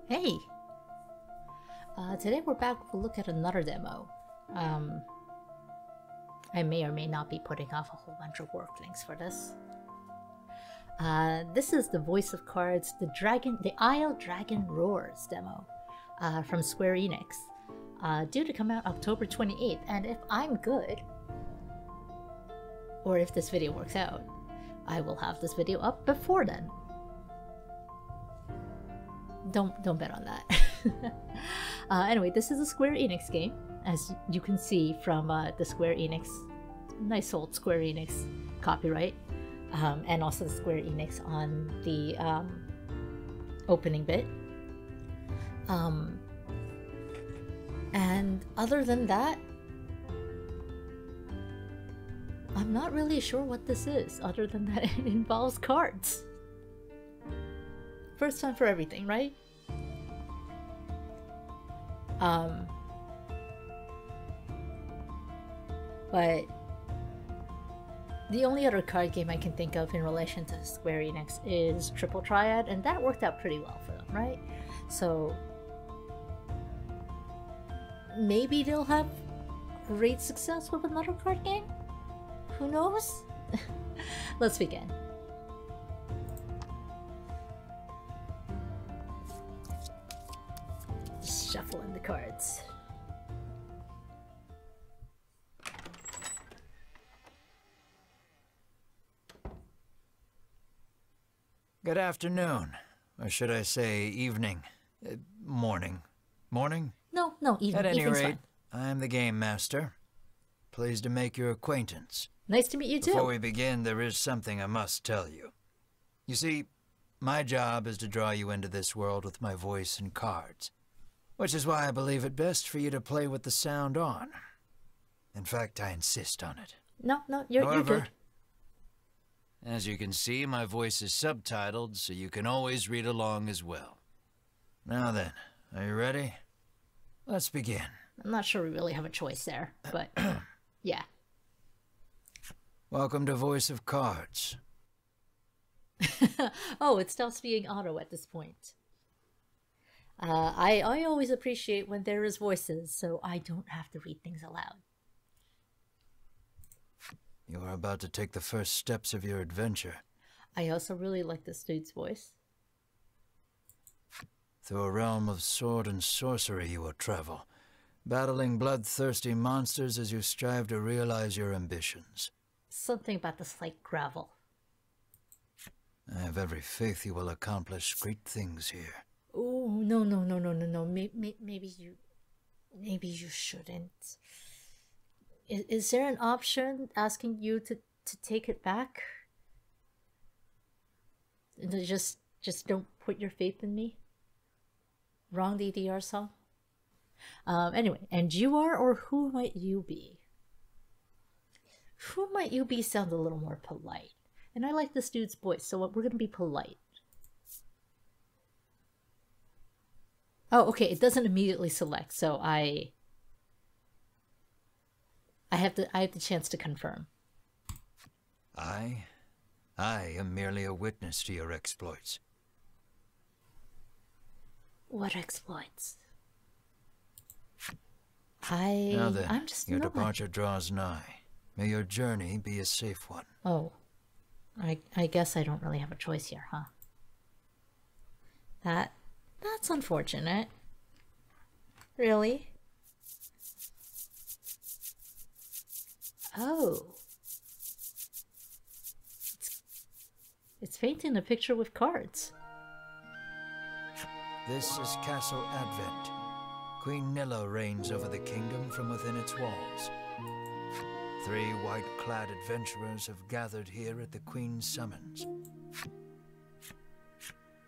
Hey! Today we're back with a look at another demo. I may or may not be putting off a whole bunch of work links for this. This is the Voice of Cards, the Isle Dragon Roars demo from Square Enix, due to come out October 28th, and if I'm good, or if this video works out, I will have this video up before then. Don't bet on that. Anyway, this is a Square Enix game, as you can see from the Square Enix, nice old Square Enix copyright, and also the Square Enix on the opening bit. And other than that, I'm not really sure what this is, other than that it involves cards. First time for everything, right? But the only other card game I can think of in relation to Square Enix is Triple Triad, and that worked out pretty well for them, right? So maybe they'll have great success with another card game? Who knows? Let's begin. Just shuffling the cards. Good afternoon, or should I say evening, morning. Morning? No, evening. At any Evening's rate, fine. I'm the Game Master. Pleased to make your acquaintance. Nice to meet you too. Before we begin, there is something I must tell you. You see, my job is to draw you into this world with my voice and cards, which is why I believe it best for you to play with the sound on. In fact, I insist on it. No, you're good. As you can see, my voice is subtitled, so you can always read along as well. Now then, are you ready? Let's begin. I'm not sure we really have a choice there, but yeah. Welcome to Voice of Cards. Oh, it stops being auto at this point. I always appreciate when there is voices, so I don't have to read things aloud. You are about to take the first steps of your adventure. I also really like this dude's voice. Through a realm of sword and sorcery you will travel, battling bloodthirsty monsters as you strive to realize your ambitions. Something about the slight gravel. I have every faith you will accomplish great things here. Oh, no. Maybe you shouldn't. Is there an option asking you to take it back? Just don't put your faith in me? Wrong DDR song? Anyway, and you are, or who might you be? Who might you be sounds a little more polite. And I like this dude's voice, so we're gonna be polite. Oh, okay, it doesn't immediately select, so I have the chance to confirm. I am merely a witness to your exploits. What exploits? Now then, I'm just your not... departure draws nigh. May your journey be a safe one. Oh, I guess I don't really have a choice here, huh? That's unfortunate. Really? Oh. It's painting a picture with cards. This is Castle Advent. Queen Nilla reigns over the kingdom from within its walls. 3 white-clad adventurers have gathered here at the Queen's summons.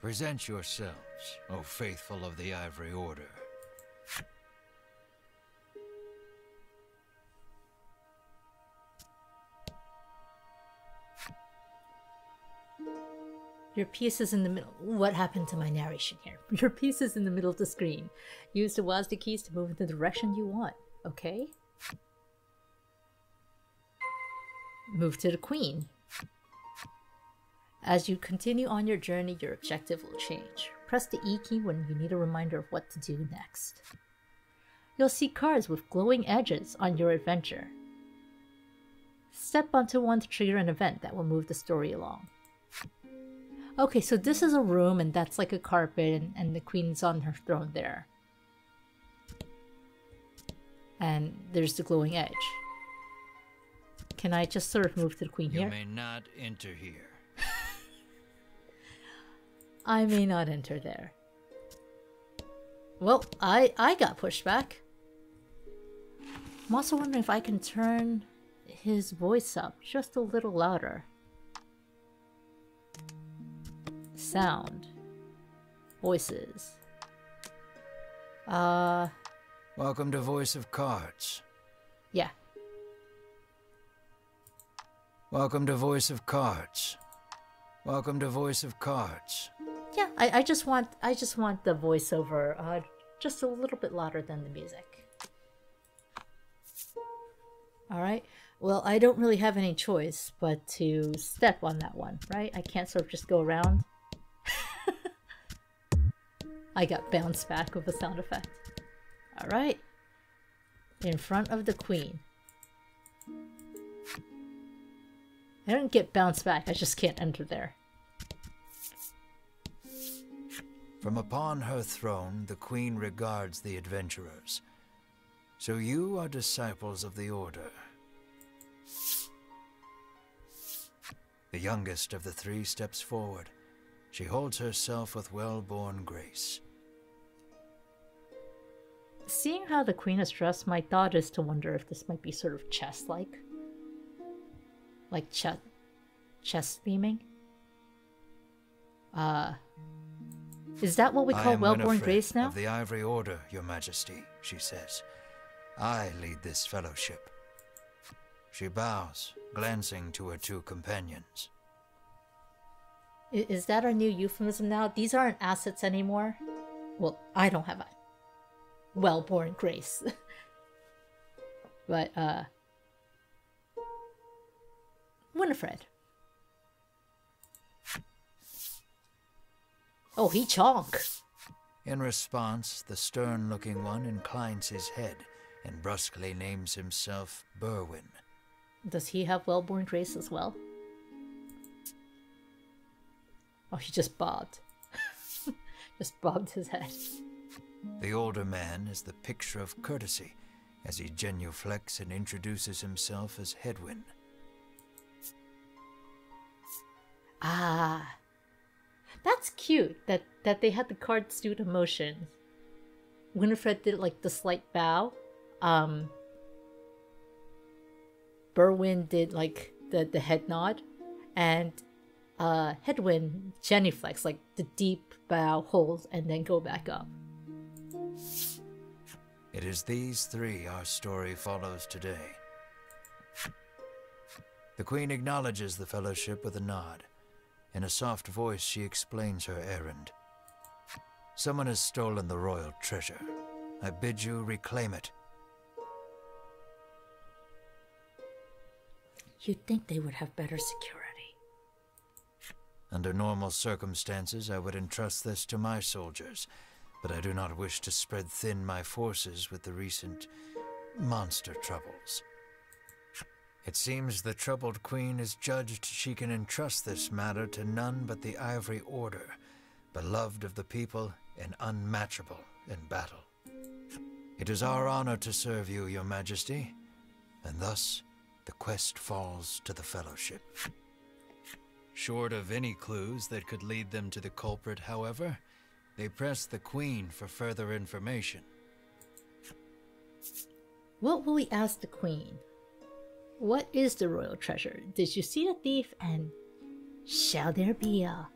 Present yourselves, O faithful of the Ivory Order. Your piece is in the middle. What happened to my narration here? Your piece is in the middle of the screen. Use the WASD keys to move in the direction you want, okay? Move to the Queen. As you continue on your journey, your objective will change. press the E key when you need a reminder of what to do next. You'll see cards with glowing edges on your adventure. Step onto one to trigger an event that will move the story along. Okay, so this is a room and that's like a carpet and the queen's on her throne there. And there's the glowing edge. Can I just sort of move to the queen here? You may not enter here. I may not enter there. Well, I got pushed back. I'm also wondering if I can turn his voice up just a little louder. Sound. Voices. Welcome to Voice of Cards. Yeah. Welcome to Voice of Cards. Welcome to Voice of Cards. Yeah, I just want the voiceover just a little bit louder than the music. Alright, well, I don't really have any choice but to step on that one, right? I can't sort of just go around. I got bounced back with a sound effect. Alright. In front of the queen. I don't get bounced back, I just can't enter there. From upon her throne, the queen regards the adventurers. So you are disciples of the Order. The youngest of the three steps forward. She holds herself with well-born grace. Seeing how the queen is dressed, my thought is to wonder if this might be sort of chess-like. Like chess theming? Is that what we call well-born grace now? Of the Ivory Order, Your Majesty, she says. I lead this fellowship. She bows, glancing to her two companions. Is that our new euphemism now? These aren't assets anymore? Well, I don't have a well-born grace. But, Winifred. Oh, he chonk. In response, the stern-looking one inclines his head and brusquely names himself Berwin. Does he have well-born grace as well? Oh, he just bobbed. Just bobbed his head. The older man is the picture of courtesy as he genuflects and introduces himself as Hedwyn. Ah, that's cute that they had the cards do the motions. Winifred did like the slight bow. Berwin did like the head nod, and Hedwyn genuflects like the deep bow, hold, and then go back up. It is these three our story follows today. The Queen acknowledges the fellowship with a nod. In a soft voice, she explains her errand. Someone has stolen the royal treasure. I bid you reclaim it. You'd think they would have better security. Under normal circumstances, I would entrust this to my soldiers, but I do not wish to spread thin my forces with the recent monster troubles. It seems the troubled queen is judged she can entrust this matter to none but the Ivory Order, beloved of the people and unmatchable in battle. It is our honor to serve you, Your Majesty, and thus the quest falls to the Fellowship. Short of any clues that could lead them to the culprit, however, they press the Queen for further information. What will we ask the Queen? What is the royal treasure? Did you see the thief? And shall there be a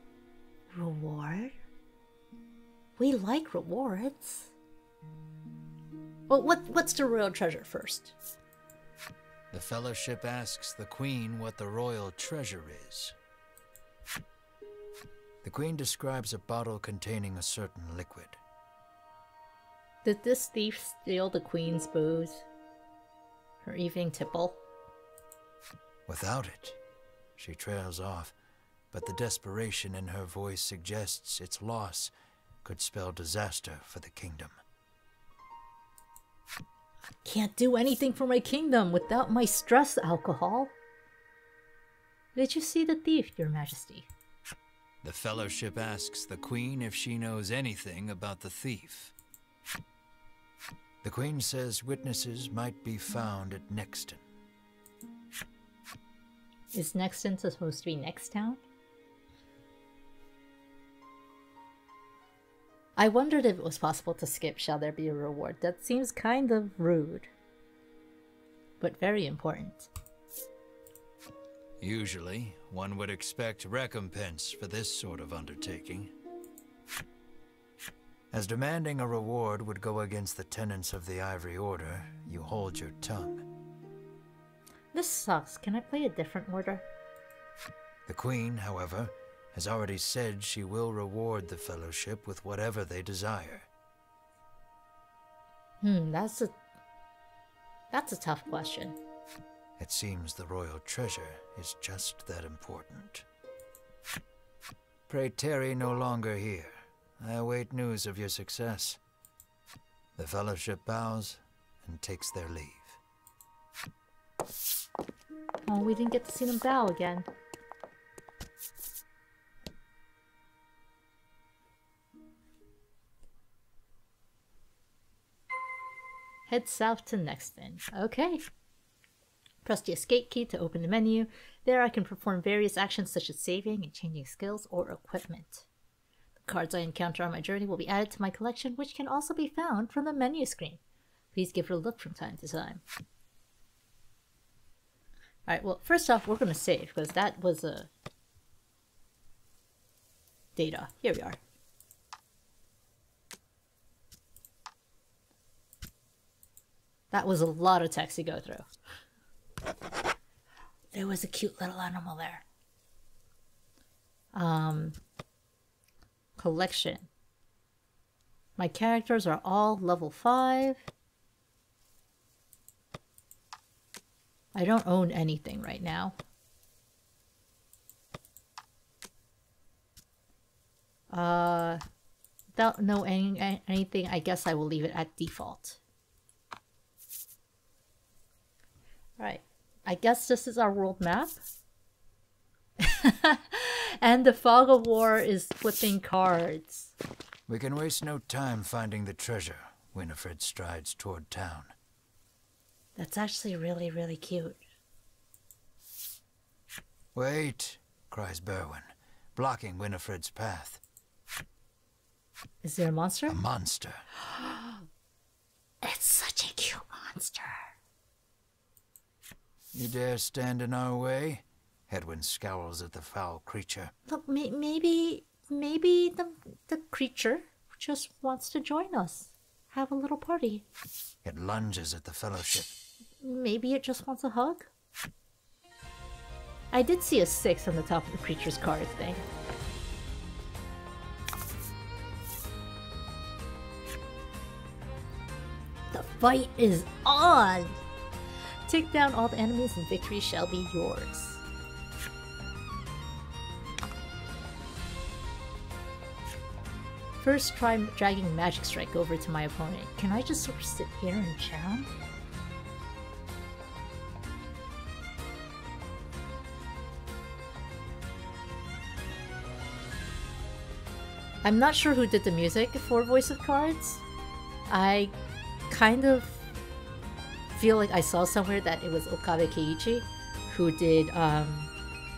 reward? We like rewards. Well, what's the royal treasure first? The Fellowship asks the Queen what the royal treasure is. The Queen describes a bottle containing a certain liquid. Did this thief steal the Queen's booze? Her evening tipple? Without it, she trails off, but the desperation in her voice suggests its loss could spell disaster for the kingdom. Can't do anything for my kingdom without my stress alcohol. Did you see the thief, Your Majesty? The Fellowship asks the Queen if she knows anything about the thief. The Queen says witnesses might be found at Nexton. Is Nexton supposed to be next town? I wondered if it was possible to skip Shall There Be a Reward. That seems kind of rude, but very important. Usually, one would expect recompense for this sort of undertaking. As demanding a reward would go against the tenets of the Ivory Order, you hold your tongue. This sucks. Can I play a different order? The Queen, however, has already said she will reward the Fellowship with whatever they desire. That's a tough question. It seems the royal treasure is just that important. Pray tarry no longer here. I await news of your success. The Fellowship bows and takes their leave. Oh, we didn't get to see them bow again. Head south to Nexton. Okay. Press the escape key to open the menu. There I can perform various actions such as saving and changing skills or equipment. The cards I encounter on my journey will be added to my collection, which can also be found from the menu screen. Please give it a look from time to time. Alright, well, first off, we're going to save, because that was a data. Here we are. That was a lot of text to go through. There was a cute little animal there. Collection. My characters are all level 5. I don't own anything right now. Without knowing anything, I guess I will leave it at default. Right. I guess this is our world map. And the Fog of War is flipping cards. We can waste no time finding the treasure. Winifred strides toward town. That's actually really, really cute. Wait, cries Berwin, blocking Winifred's path. Is there a monster? A monster. It's such a cute monster. You dare stand in our way? Hedwin scowls at the foul creature. Look, maybe the creature just wants to join us. Have a little party. It lunges at the Fellowship. Maybe it just wants a hug? I did see a 6 on the top of the creature's card thing. The fight is on! Take down all the enemies and victory shall be yours. First, try dragging Magic Strike over to my opponent. Can I just sort of sit here and chat? I'm not sure who did the music for Voice of Cards. I kind of feel like I saw somewhere that it was Okabe Keiichi who did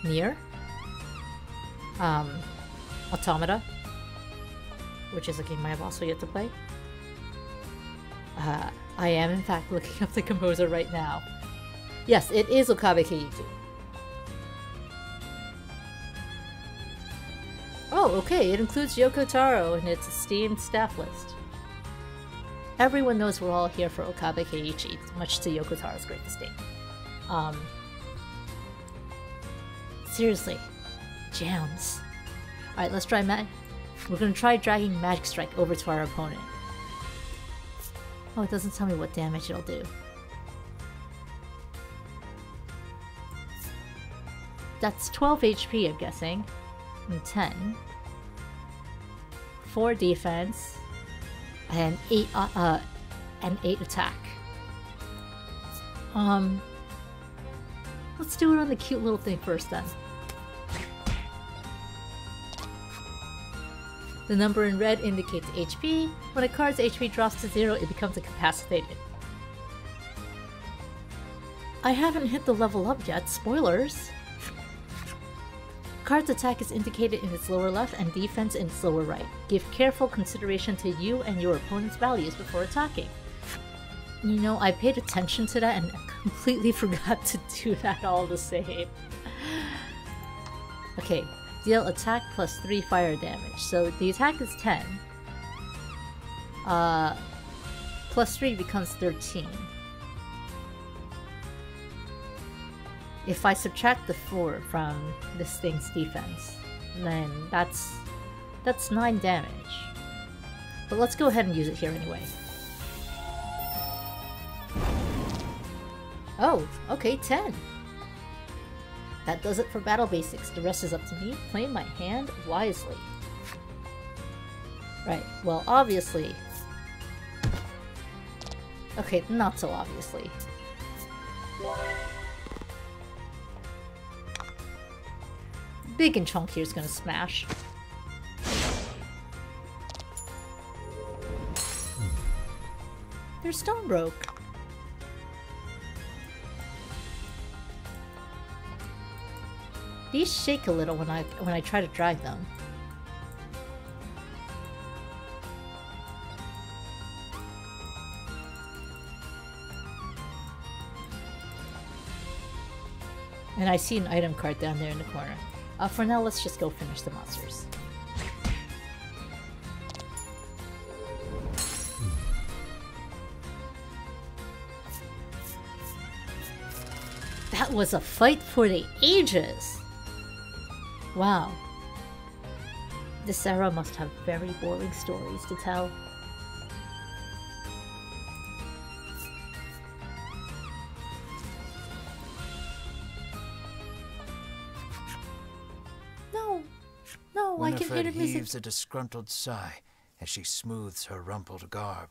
Nier, Automata, which is a game I have also yet to play. I am in fact looking up the composer right now. Yes, it is Okabe Keiichi. Oh, okay, it includes Yoko Taro in its esteemed staff list. Everyone knows we're all here for Okabe Keiichi, much to Yoko Taro's great disdain. Seriously, jams. Alright, let's try we're gonna try dragging Magic Strike over to our opponent. Oh, it doesn't tell me what damage it'll do. That's 12 HP, I'm guessing. And 10. 4 defense, and 8 attack. Let's do it on the cute little thing first then. The number in red indicates HP. When a card's HP drops to 0, it becomes incapacitated. I haven't hit the level up yet, spoilers! Card's attack is indicated in its lower left and defense in its lower right. Give careful consideration to you and your opponent's values before attacking. You know, I paid attention to that and completely forgot to do that all the same. Okay, deal attack plus 3 fire damage. So the attack is 10. Plus 3 becomes 13. If I subtract the 4 from this thing's defense, then that's 9 damage. But let's go ahead and use it here anyway. Oh, okay, 10. That does it for battle basics. The rest is up to me. Play my hand wisely. Right, well, obviously. Okay, not so obviously. Big and Chunk here is gonna smash. They're stone broke. These shake a little when I try to drag them. And I see an item card down there in the corner. For now, let's just go finish the monsters. That was a fight for the ages! Wow. This era must have very boring stories to tell. No, I can hear the music. Heaves a disgruntled sigh as she smooths her rumpled garb.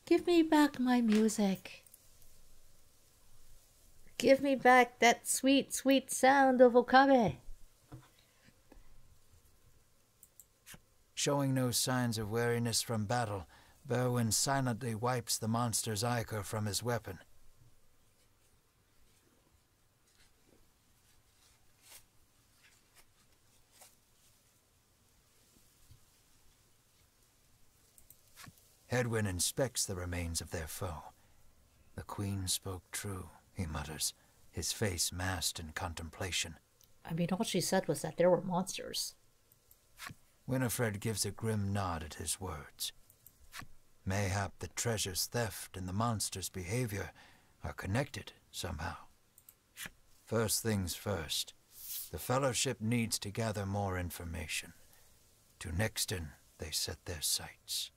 Give me back my music. Give me back that sweet, sweet sound of Okabe. Showing no signs of weariness from battle, Berwyn silently wipes the monster's ichor from his weapon. Hedwyn inspects the remains of their foe. The queen spoke true, he mutters, his face masked in contemplation. I mean, all she said was that there were monsters. Winifred gives a grim nod at his words. Mayhap the treasure's theft and the monster's behavior are connected somehow. First things first, the Fellowship needs to gather more information. To Nexton they set their sights.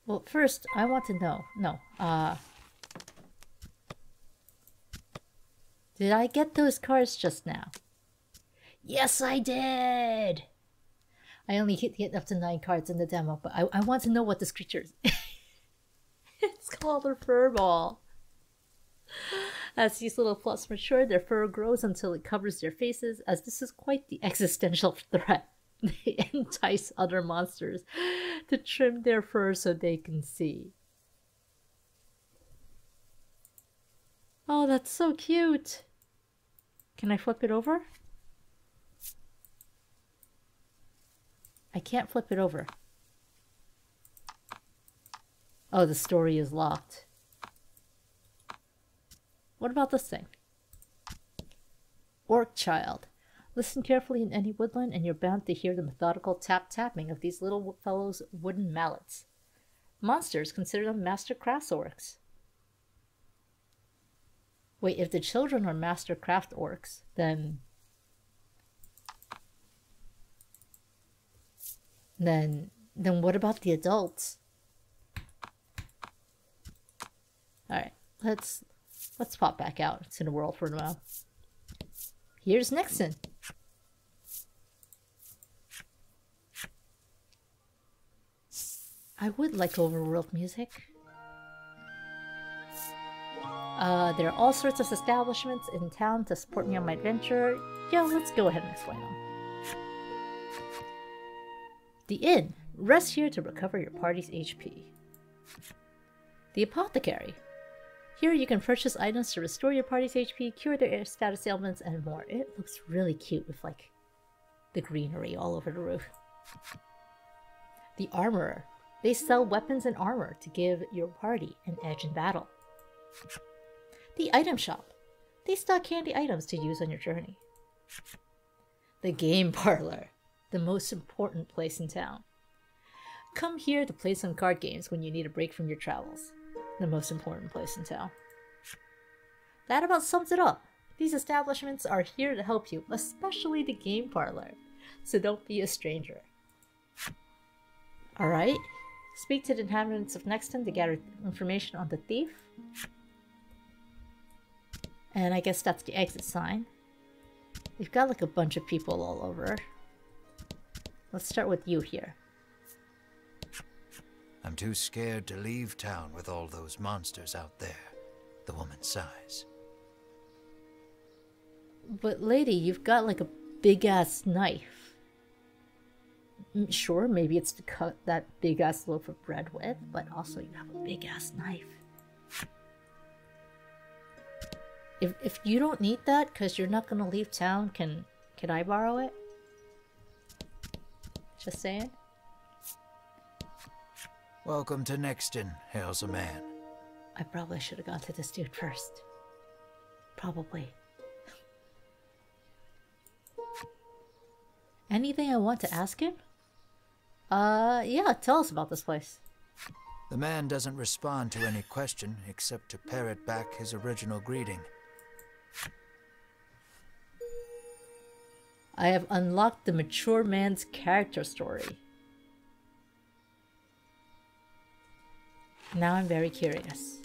Well, first, I want to know. Did I get those cards just now? Yes, I did! I only get up to 9 cards in the demo, but I want to know what this creature is. It's called a furball. As these little fluffs mature, their fur grows until it covers their faces, as this is quite the existential threat. They entice other monsters to trim their fur so they can see. Oh, that's so cute! Can I flip it over? I can't flip it over. Oh, the story is locked. What about this thing? Orc Child. Listen carefully in any woodland and you're bound to hear the methodical tap-tapping of these little fellows' wooden mallets. Monsters consider them master crafts orcs. Wait, if the children are master craft orcs, then what about the adults? Alright, let's pop back out to the world for a while. Here's Nixon. I would like overworld music. There are all sorts of establishments in town to support me on my adventure. Yeah, let's go ahead and explain them. The inn. Rest here to recover your party's HP. The Apothecary. Here you can purchase items to restore your party's HP, cure their status ailments, and more. It looks really cute with like the greenery all over the roof. The Armorer. They sell weapons and armor to give your party an edge in battle. The Item Shop. They stock candy items to use on your journey. The Game Parlor. The most important place in town. Come here to play some card games when you need a break from your travels. The most important place in town. That about sums it up. These establishments are here to help you, especially the Game Parlor. So don't be a stranger. Alright. Speak to the inhabitants of Nexton to gather information on the thief. And I guess that's the exit sign. They've got like a bunch of people all over. Let's start with you here. I'm too scared to leave town with all those monsters out there. The woman sighs. But lady, you've got like a big-ass knife. Sure, maybe it's to cut that big-ass loaf of bread with, but also you have a big-ass knife. If you don't need that because you're not gonna leave town, can I borrow it? Just saying. Welcome to Nexton, hails a man. I probably should have gone to this dude first. Probably. Anything I want to ask him? Yeah, tell us about this place. The man doesn't respond to any question except to parrot back his original greeting. I have unlocked the mature man's character story. Now I'm very curious.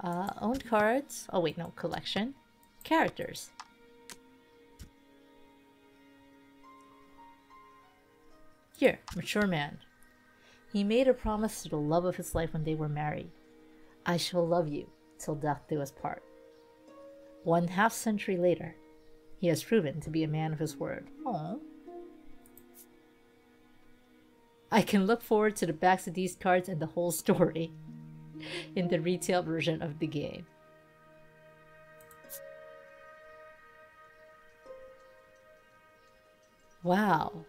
Owned cards. Oh wait, no, collection. Characters. Here, mature man. He made a promise to the love of his life when they were married. I shall love you till death do us part. 1/2 century later, he has proven to be a man of his word. Aww. I can look forward to the backs of these cards and the whole story in the retail version of the game. Wow.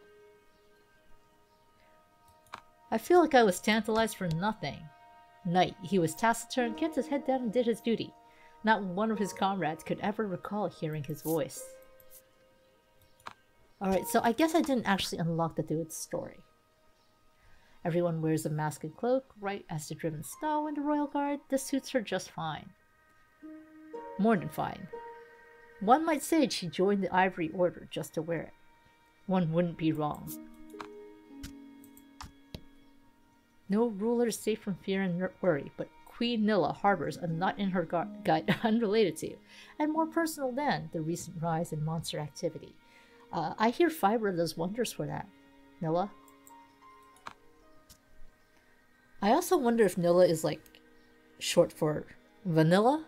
I feel like I was tantalized for nothing. Knight, he was taciturn, kept his head down and did his duty. Not one of his comrades could ever recall hearing his voice. Alright, so I guess I didn't actually unlock the dude's story. Everyone wears a mask and cloak, right as the driven snow in the Royal Guard. This suits her just fine. More than fine. One might say she joined the Ivory Order just to wear it. One wouldn't be wrong. No ruler is safe from fear and worry, but Queen Nilla harbors a nut in her gut unrelated to, and more personal than, the recent rise in monster activity. I hear Fiber does wonders for that. Nilla? I also wonder if Nilla is like short for vanilla,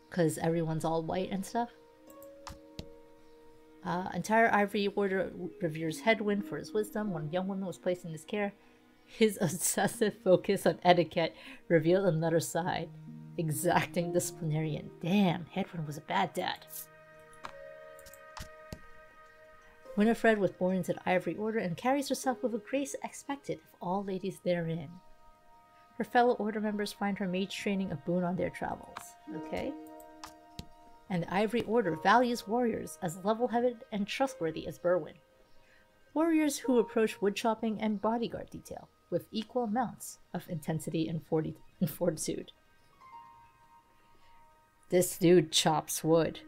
because everyone's all white and stuff. Entire Ivory Order reveres Headwind for his wisdom. When a young woman was placed in his care, his obsessive focus on etiquette revealed another side. Exacting disciplinarian. Damn, Headwind was a bad dad. Winifred was born into the Ivory Order and carries herself with a grace expected of all ladies therein. Her fellow Order members find her mage training a boon on their travels. Okay. And the Ivory Order values warriors as level-headed and trustworthy as Berwyn. Warriors who approach woodchopping and bodyguard detail with equal amounts of intensity and fortitude. This dude chops wood.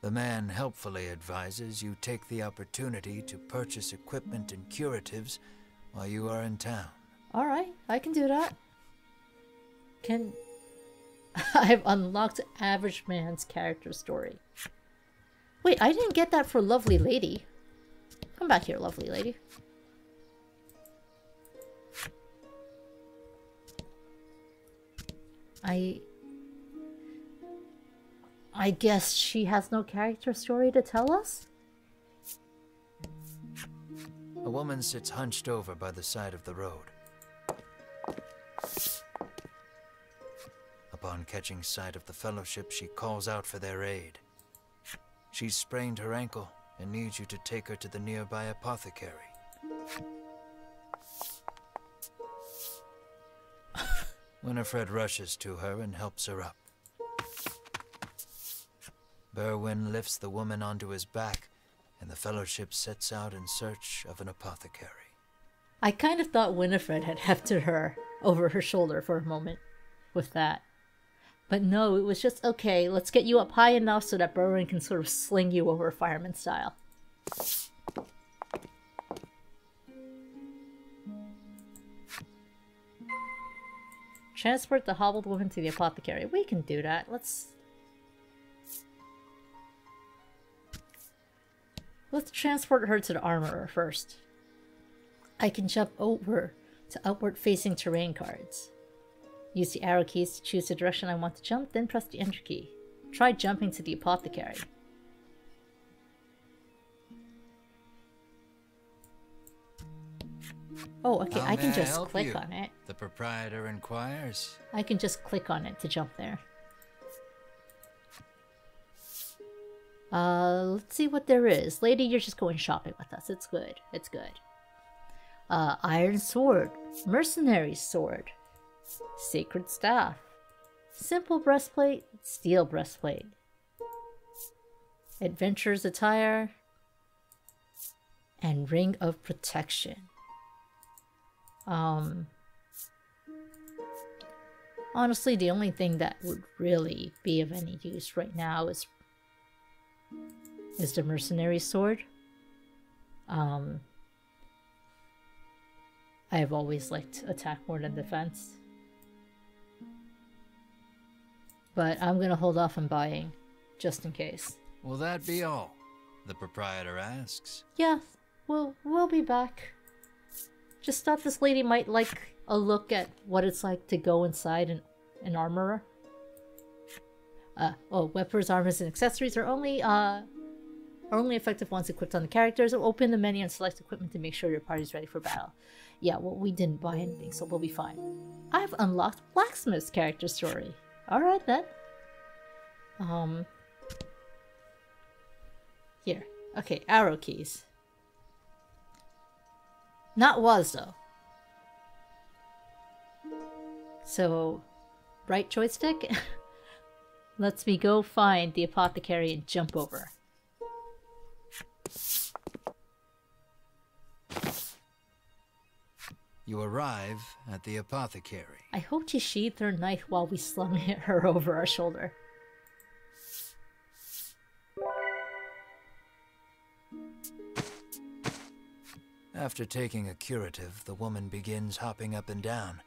The man helpfully advises you take the opportunity to purchase equipment and curatives while you are in town. Alright, I can do that. I've unlocked Average Man's character story. Wait, I didn't get that for Lovely Lady. Come back here, Lovely Lady. I guess she has no character story to tell us? A woman sits hunched over by the side of the road. Upon catching sight of the Fellowship, she calls out for their aid. She's sprained her ankle and needs you to take her to the nearby Apothecary. Winifred rushes to her and helps her up. Berwin lifts the woman onto his back, and the Fellowship sets out in search of an apothecary. I kind of thought Winifred had hefted her over her shoulder for a moment with that. But no, it was just, okay, let's get you up high enough so that Berwin can sort of sling you over fireman style. Transport the hobbled woman to the apothecary. We can do that. Let's transport her to the armorer first. I can jump over to outward-facing terrain cards. Use the arrow keys to choose the direction I want to jump, then press the enter key. Try jumping to the apothecary. Oh, okay, I can just click on it. The proprietor inquires. I can just click on it to jump there. Let's see what there is. Lady, you're just going shopping with us. It's good. It's good. Iron sword. Mercenary sword. Sacred staff. Simple breastplate. Steel breastplate. Adventurer's attire. And ring of protection. Honestly, the only thing that would really be of any use right now is the mercenary sword. I have always liked attack more than defense. But I'm gonna hold off on buying, just in case. Will that be all? The proprietor asks. Yeah, we'll be back. Just thought this lady might like a look at what it's like to go inside an armorer. Weapons, armors, and accessories are only effective once equipped on the characters. Open the menu and select equipment to make sure your party's ready for battle. Yeah, well, we didn't buy anything, so we'll be fine. I've unlocked Blacksmith's character story. Alright then. Here. Okay, arrow keys. Not was, though. So, right joystick lets me go find the apothecary and jump over. You arrive at the apothecary. I hoped she sheathed her knife while we slung her over our shoulder. After taking a curative, the woman begins hopping up and down.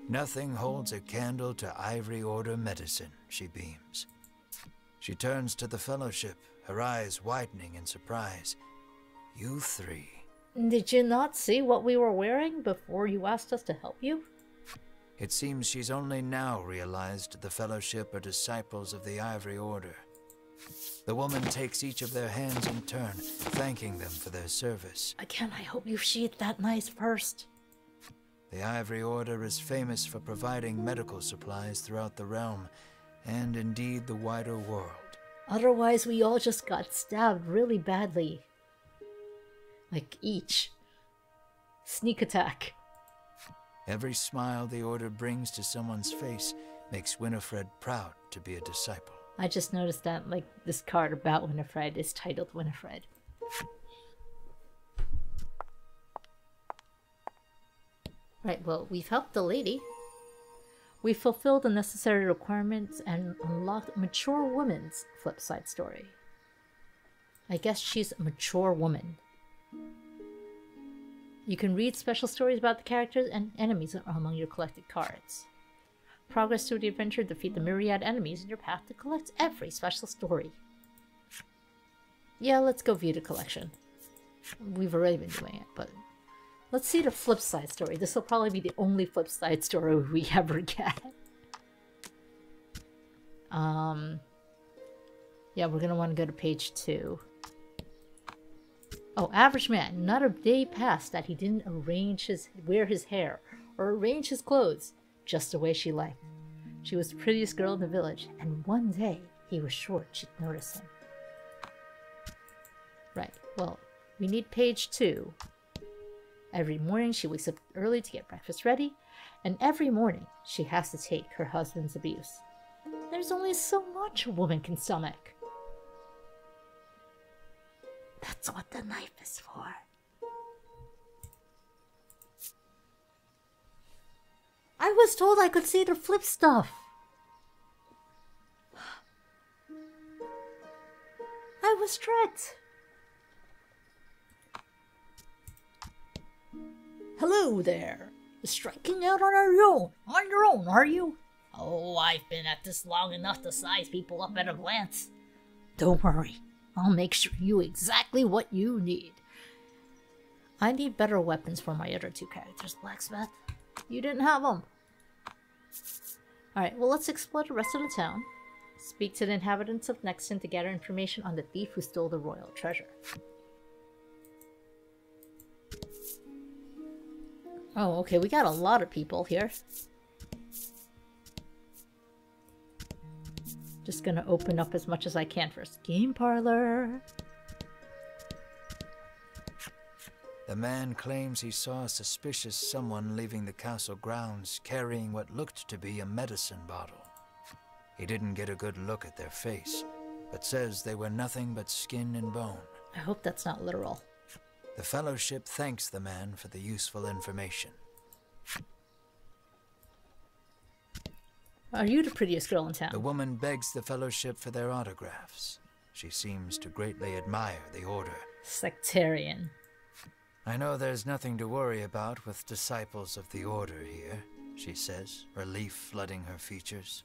Nothing holds a candle to Ivory Order medicine, she beams. She turns to the Fellowship, her eyes widening in surprise. You three. Did you not see what we were wearing before you asked us to help you? It seems she's only now realized the Fellowship are disciples of the Ivory Order. The woman takes each of their hands in turn, thanking them for their service. Again, I hope you sheathed that knife first. The Ivory Order is famous for providing medical supplies throughout the realm, and indeed the wider world. Otherwise, we all just got stabbed really badly. Like each. Sneak attack. Every smile the Order brings to someone's face makes Winifred proud to be a disciple. I just noticed that, like, this card about Winifred is titled Winifred. Right, well, we've helped the lady. We've fulfilled the necessary requirements and unlocked Mature Woman's flip side story. I guess she's a mature woman. You can read special stories about the characters and enemies among your collected cards. Progress through the adventure, defeat the myriad enemies in your path to collect every special story. Yeah, let's go view the collection. We've already been doing it, but let's see the flip side story. This will probably be the only flip side story we ever get. Yeah, we're gonna want to go to page 2. Oh, average man. Not a day passed that he didn't wear his hair or arrange his clothes just the way she liked. She was the prettiest girl in the village, and one day he was sure she'd notice him. Right, well, we need page 2. Every morning she wakes up early to get breakfast ready, and every morning she has to take her husband's abuse. There's only so much a woman can stomach. That's what the knife is for. I was told I could see the flip stuff. I was tricked. Hello there. Striking out on your own, are you? Oh, I've been at this long enough to size people up at a glance. Don't worry. I'll make sure you exactly what you need. I need better weapons for my other 2 characters, Blacksmith. You didn't have them. Alright, well, let's explore the rest of the town. Speak to the inhabitants of Nexton to gather information on the thief who stole the royal treasure. Oh, okay, we got a lot of people here. Just gonna open up as much as I can first. Game Parlor. The man claims he saw a suspicious someone leaving the castle grounds carrying what looked to be a medicine bottle. He didn't get a good look at their face, but says they were nothing but skin and bone. I hope that's not literal. The Fellowship thanks the man for the useful information. Are you the prettiest girl in town? The woman begs the Fellowship for their autographs. She seems to greatly admire the Order. Sectarian. I know there's nothing to worry about with disciples of the Order here, she says, relief flooding her features.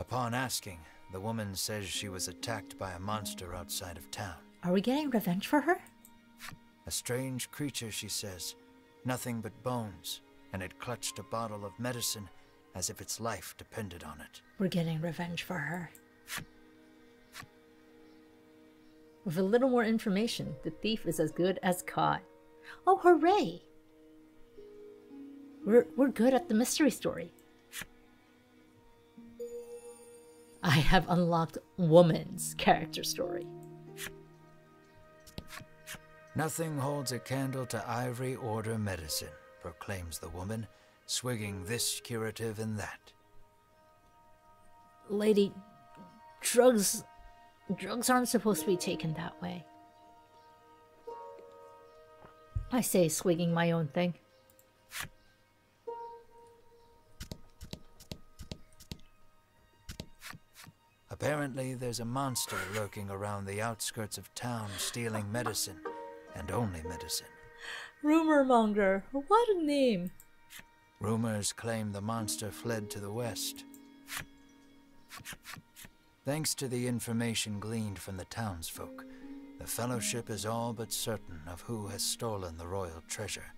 Upon asking, the woman says she was attacked by a monster outside of town. Are we getting revenge for her? A strange creature, she says, nothing but bones, and it clutched a bottle of medicine as if its life depended on it. We're getting revenge for her. With a little more information, the thief is as good as caught. Oh, hooray! We're good at the mystery story. I have unlocked woman's character story. Nothing holds a candle to Ivory Order medicine, proclaims the woman, swigging this curative and that. Lady, drugs aren't supposed to be taken that way. I say, swigging my own thing. Apparently, there's a monster lurking around the outskirts of town stealing medicine, and only medicine. Rumor monger, what a name. Rumors claim the monster fled to the west. Thanks to the information gleaned from the townsfolk, the Fellowship is all but certain of who has stolen the royal treasure.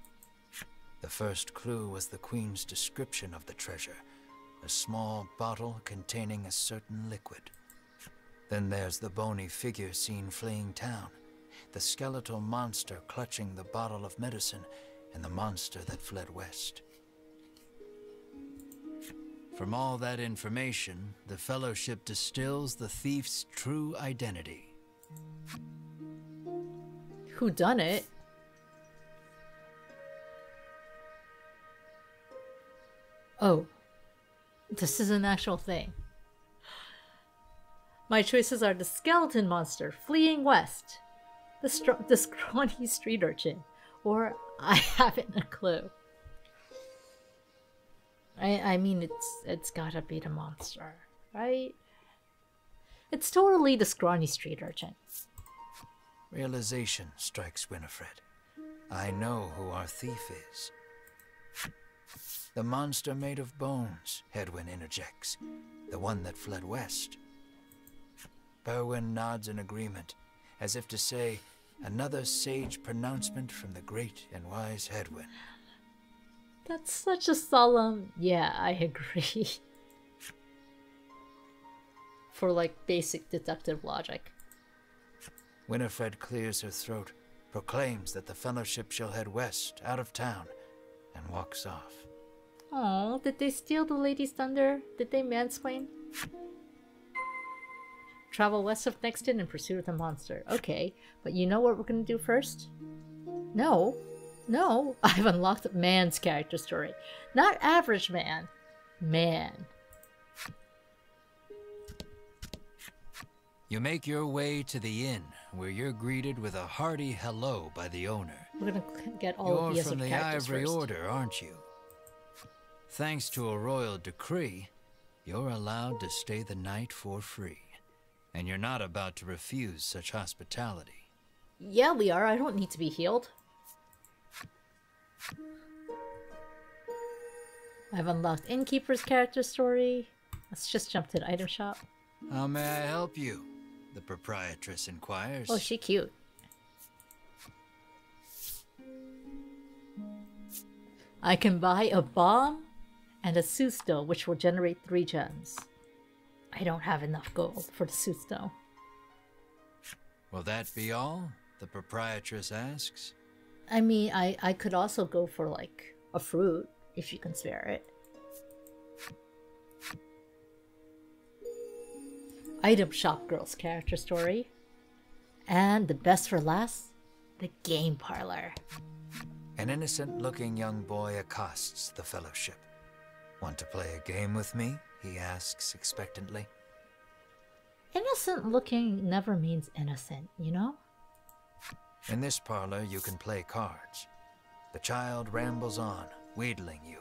The first clue was the Queen's description of the treasure, a small bottle containing a certain liquid. Then there's the bony figure seen fleeing town, the skeletal monster clutching the bottle of medicine, and the monster that fled west. From all that information, the Fellowship distills the thief's true identity. Who done it? Oh, this is an actual thing. My choices are the skeleton monster fleeing west, the scrawny street urchin, or I haven't a clue. I mean, it's gotta be the monster, right? It's totally the scrawny street urchin. Realization strikes Winifred. I know who our thief is. The monster made of bones, Hedwyn interjects. The one that fled west. Berwin nods in agreement, as if to say, another sage pronouncement from the great and wise Hedwyn. That's such a solemn... Yeah, I agree. For, like, basic deductive logic. Winifred clears her throat, proclaims that the Fellowship shall head west, out of town, and walks off. Oh, did they steal the lady's thunder? Did they mansplain? Travel west of Nexton in pursuit of the monster. Okay, but you know what we're gonna do first? No. No, I've unlocked man's character story. Not average man. Man. You make your way to the inn, where you're greeted with a hearty hello by the owner. We're gonna get all of the You're other from the characters Ivory first. Order, aren't you? Thanks to a royal decree, you're allowed to stay the night for free. And you're not about to refuse such hospitality. Yeah, we are. I don't need to be healed. I've unlocked Innkeeper's character story. Let's just jump to the item shop. How may I help you? The proprietress inquires. Oh, she cute. I can buy a bomb and a susto, which will generate 3 gems. I don't have enough gold for the susto. Will that be all? The proprietress asks. I mean, I could also go for, like, a fruit, if you can spare it. Item shop girl's character story. And the best for last, the game parlor. An innocent-looking young boy accosts the Fellowship. Want to play a game with me? He asks expectantly. Innocent looking never means innocent, you know? In this parlor, you can play cards. The child rambles on, wheedling you.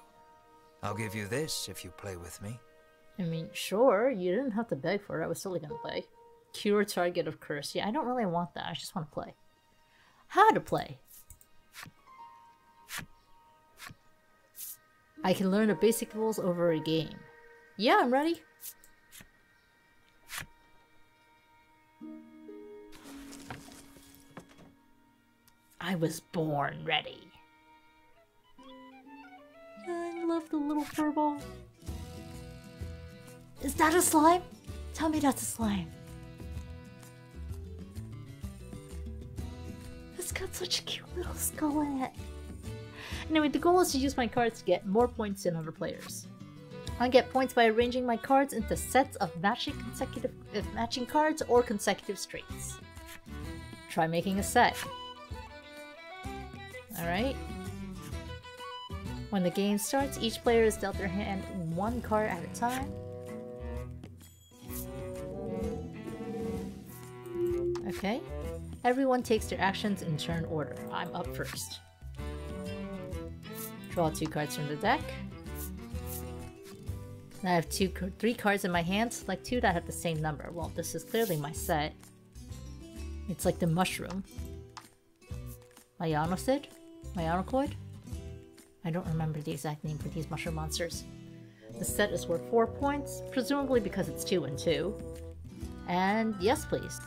I'll give you this if you play with me. I mean, sure, you didn't have to beg for it. I was totally gonna play. Cure target of curse. Yeah, I don't really want that. I just want to play. How to play. I can learn the basic rules over a game. Yeah, I'm ready. I was born ready. Yeah, I love the little furball. Is that a slime? Tell me that's a slime. It's got such a cute little skull in it. Anyway, the goal is to use my cards to get more points than other players. I get points by arranging my cards into sets of matching cards or consecutive streaks. Try making a set. Alright. When the game starts, each player is dealt their hand 1 card at a time. Okay. Everyone takes their actions in turn order. I'm up first. Draw 2 cards from the deck. Now I have 3 cards in my hand. Select 2 that have the same number. Well, this is clearly my set. It's like the mushroom. Ionosid? Ionocoid? I don't remember the exact name for these mushroom monsters. The set is worth 4 points, presumably because it's 2 and 2. And yes, please.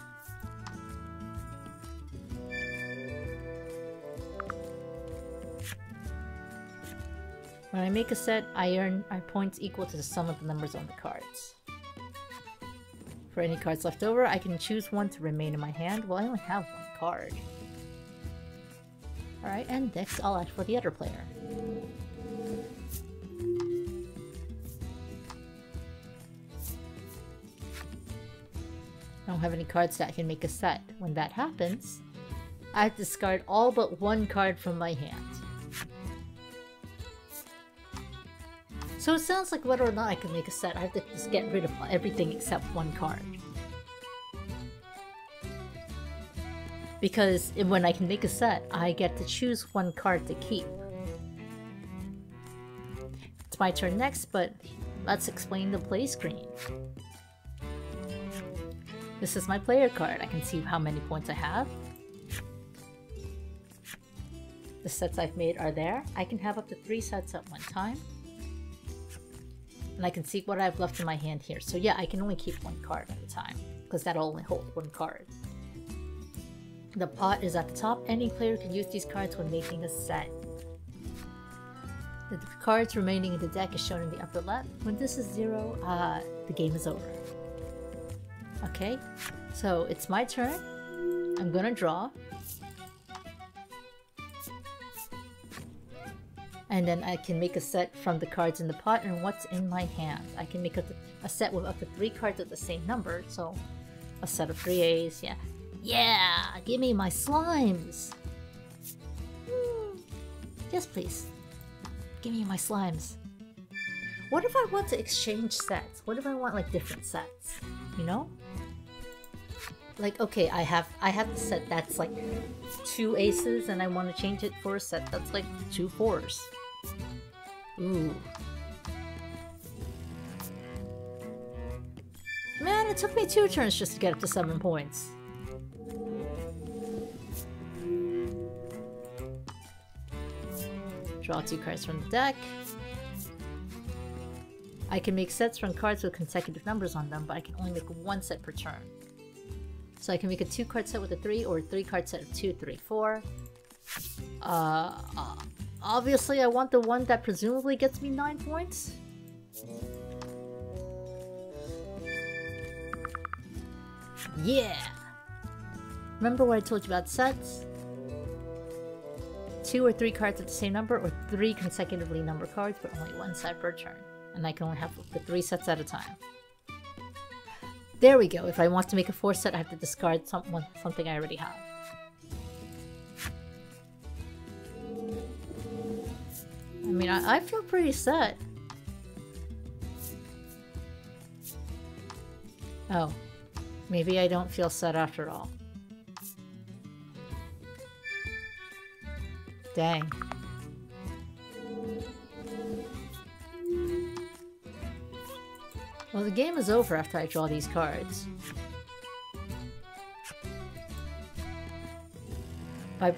When I make a set, I earn points equal to the sum of the numbers on the cards. For any cards left over, I can choose one to remain in my hand. Well, I only have 1 card. Alright, and next I'll act for the other player. I don't have any cards that I can make a set. When that happens, I have to discard all but 1 card from my hand. So it sounds like whether or not I can make a set, I have to just get rid of everything except 1 card. Because when I can make a set, I get to choose 1 card to keep. It's my turn next, but let's explain the play screen. This is my player card. I can see how many points I have. the sets I've made are there. I can have up to 3 sets at one time. And I can see what I've left in my hand here. So yeah, I can only keep 1 card at a time, because that'll only hold 1 card. The pot is at the top. Any player can use these cards when making a set. The cards remaining in the deck is shown in the upper left. When this is 0, the game is over. Okay, so it's my turn. I'm gonna draw. And then I can make a set from the cards in the pot and what's in my hand. I can make a set with up to 3 cards of the same number, so a set of 3 A's, yeah. Yeah! Give me my slimes! Yes, please. Give me my slimes. What if I want to exchange sets? What if I want like different sets? You know? Like, okay, I have the set that's like 2 aces and I want to change it for a set that's like 2 4s. Ooh. Man, it took me 2 turns just to get up to 7 points. Draw 2 cards from the deck. I can make sets from cards with consecutive numbers on them, but I can only make 1 set per turn. So I can make a 2 card set with a 3 or a 3 card set of 2, 3, 4. Obviously I want the one that presumably gets me 9 points. Yeah! Remember what I told you about sets? 2 or 3 cards at the same number, or 3 consecutively numbered cards, but only 1 set per turn. And I can only have the 3 sets at a time. There we go. If I want to make a 4 set, I have to discard something I already have. I mean, I feel pretty set. Oh. Maybe I don't feel set after all. Dang. Well, the game is over after I draw these cards. I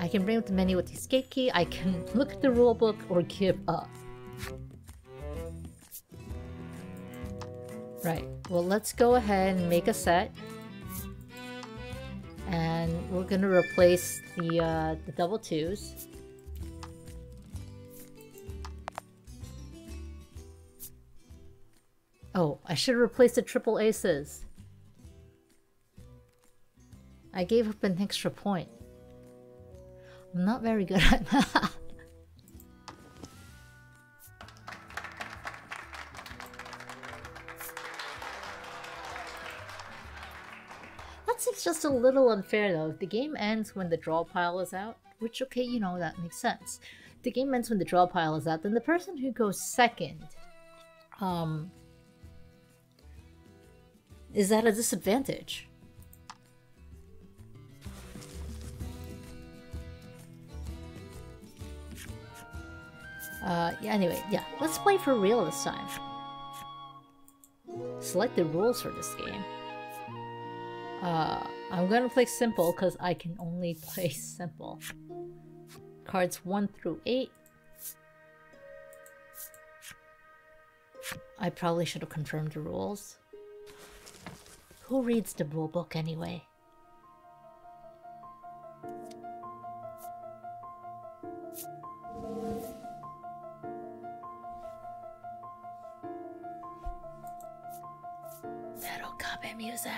can bring up the menu with the escape key, I can look at the rulebook, or give up. Right, well let's go ahead and make a set. And we're gonna replace the double 2s. Oh, I should have replaced the triple aces. I gave up an extra point. I'm not very good at that. That seems just a little unfair though. If the game ends when the draw pile is out, which okay, you know, that makes sense. If the game ends when the draw pile is out, then the person who goes second, is at a disadvantage. Yeah, anyway, yeah, let's play for real this time. Select the rules for this game. I'm gonna play simple because I can only play simple. Cards 1 through 8. I probably should have confirmed the rules. Who reads the rulebook anyway? Metal copy music.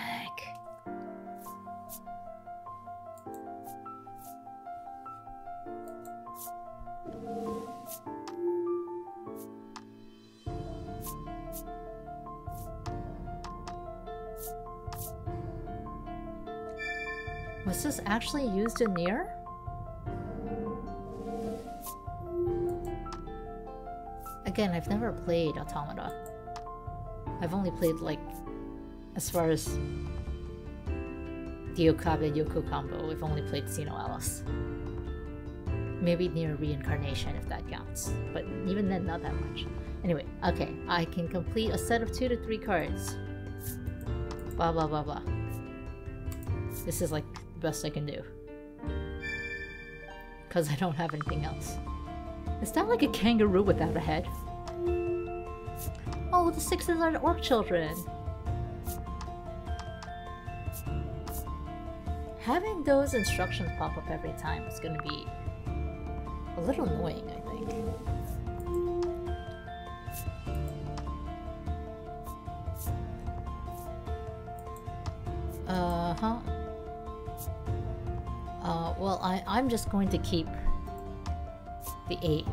Was this actually used in Nier? Again, I've never played Automata. I've only played, like, as far as the Okabe Yoko combo, I've only played Xeno Alice. Maybe Nier Reincarnation if that counts, but even then, not that much. Anyway, okay, I can complete a set of 2 to 3 cards. Blah blah blah blah. This is like the best I can do. because I don't have anything else. Is that like a kangaroo without a head? Oh, the 6s are the orc children. Having those instructions pop up every time is going to be a little annoying, I think. Uh-huh. Well, I'm just going to keep the 8.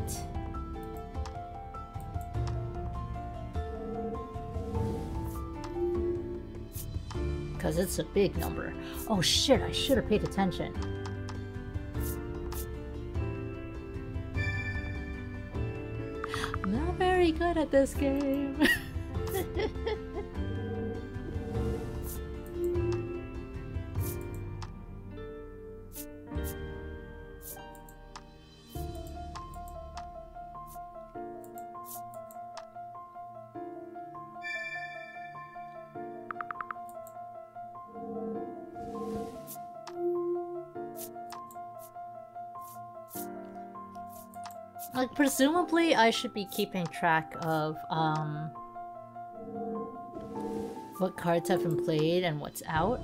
Because it's a big number. Oh shit, I should have paid attention. I'm not very good at this game. Like, presumably I should be keeping track of, what cards have been played and what's out.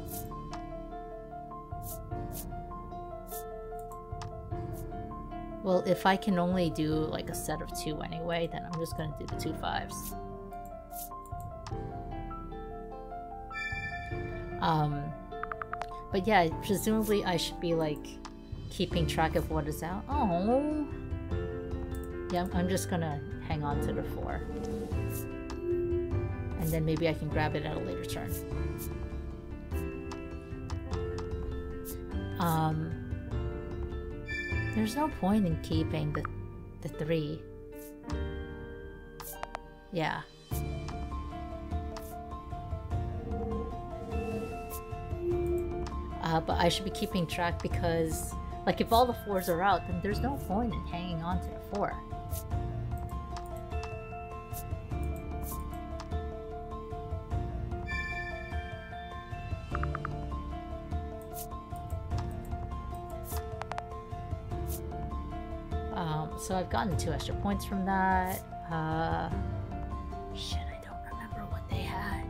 Well, if I can only do, like, a set of 2 anyway, then I'm just gonna do the 2 5s. But yeah, presumably I should be, like, keeping track of what is out. Oh! Yeah, I'm just gonna hang on to the 4. And then maybe I can grab it at a later turn. There's no point in keeping the 3. Yeah. But I should be keeping track because, like, if all the 4s are out, then there's no point in hanging on to the 4. So I've gotten 2 extra points from that. Shit, I don't remember what they had.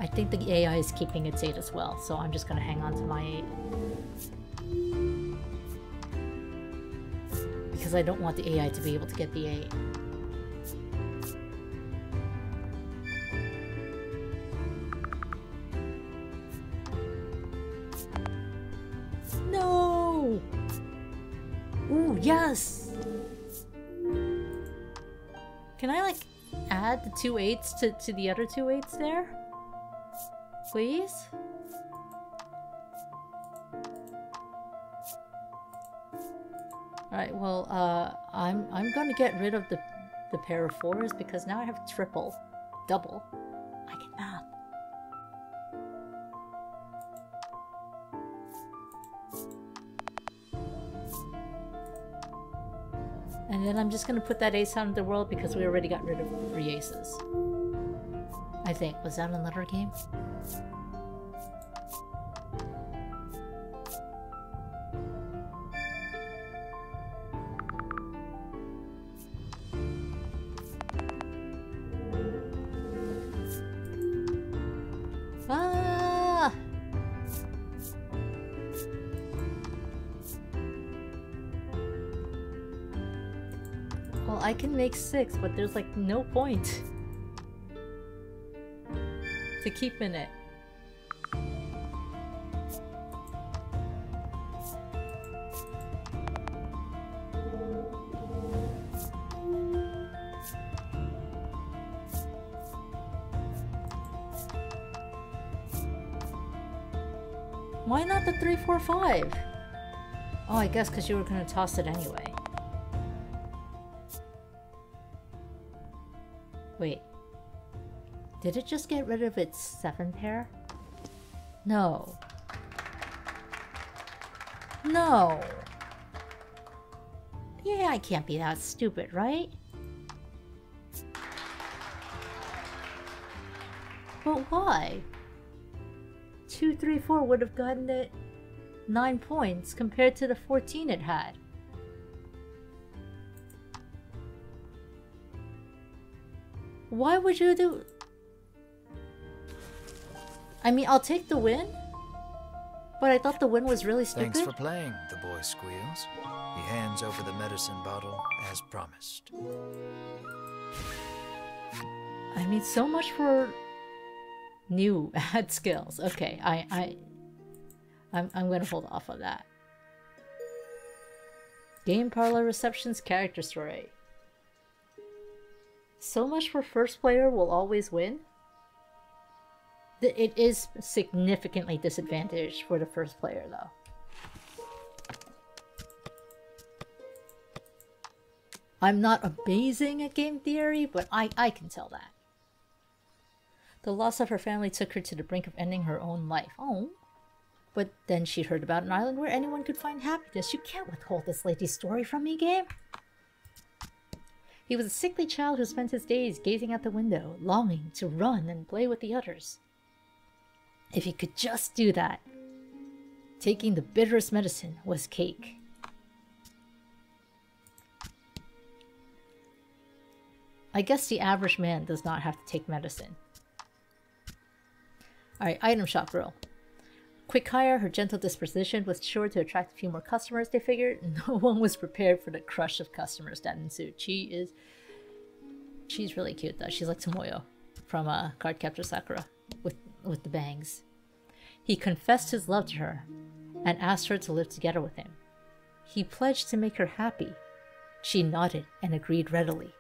I think the AI is keeping its 8 as well, so I'm just gonna hang on to my 8. Because I don't want the AI to be able to get the 8. No! Ooh, yes! Can I, like, add the 2 8s to the other 2 8s there? Please? Alright, well, I'm gonna get rid of the pair of 4s because now I have double. I can math. And then I'm just gonna put that ace out of the world because we already got rid of 3 aces. I think. Was that another game? Ah! Well, I can make 6, but there's like no point to keep in it. Why not the 3, 4, 5? Oh, I guess because you were going to toss it anyway. Wait. Did it just get rid of its 7 pair? No. No! Yeah, I can't be that stupid, right? But why? 2, 3, 4 would have gotten it 9 points compared to the 14 it had. Why would you do... I mean, I'll take the win, but I thought the win was really stupid. Thanks for playing, the boy squeals. He hands over the medicine bottle as promised. I mean, so much for new ad skills. Okay, I'm gonna hold off on that. Game Parlor Reception's character story. So much for first player will always win. It is significantly disadvantaged for the first player though. I'm not amazing at game theory, but I can tell that. The loss of her family took her to the brink of ending her own life. Oh. But then she heard about an island where anyone could find happiness. You can't withhold this lady's story from me, game. He was a sickly child who spent his days gazing out the window, longing to run and play with the others. If he could just do that, taking the bitterest medicine was cake. I guess the average man does not have to take medicine. Alright, item shop girl. Quick hire, her gentle disposition was sure to attract a few more customers, they figured. No one was prepared for the crush of customers that ensued. She's really cute though. She's like Tomoyo from Cardcaptor Sakura with the bangs. He confessed his love to her and asked her to live together with him. He pledged to make her happy. She nodded and agreed readily.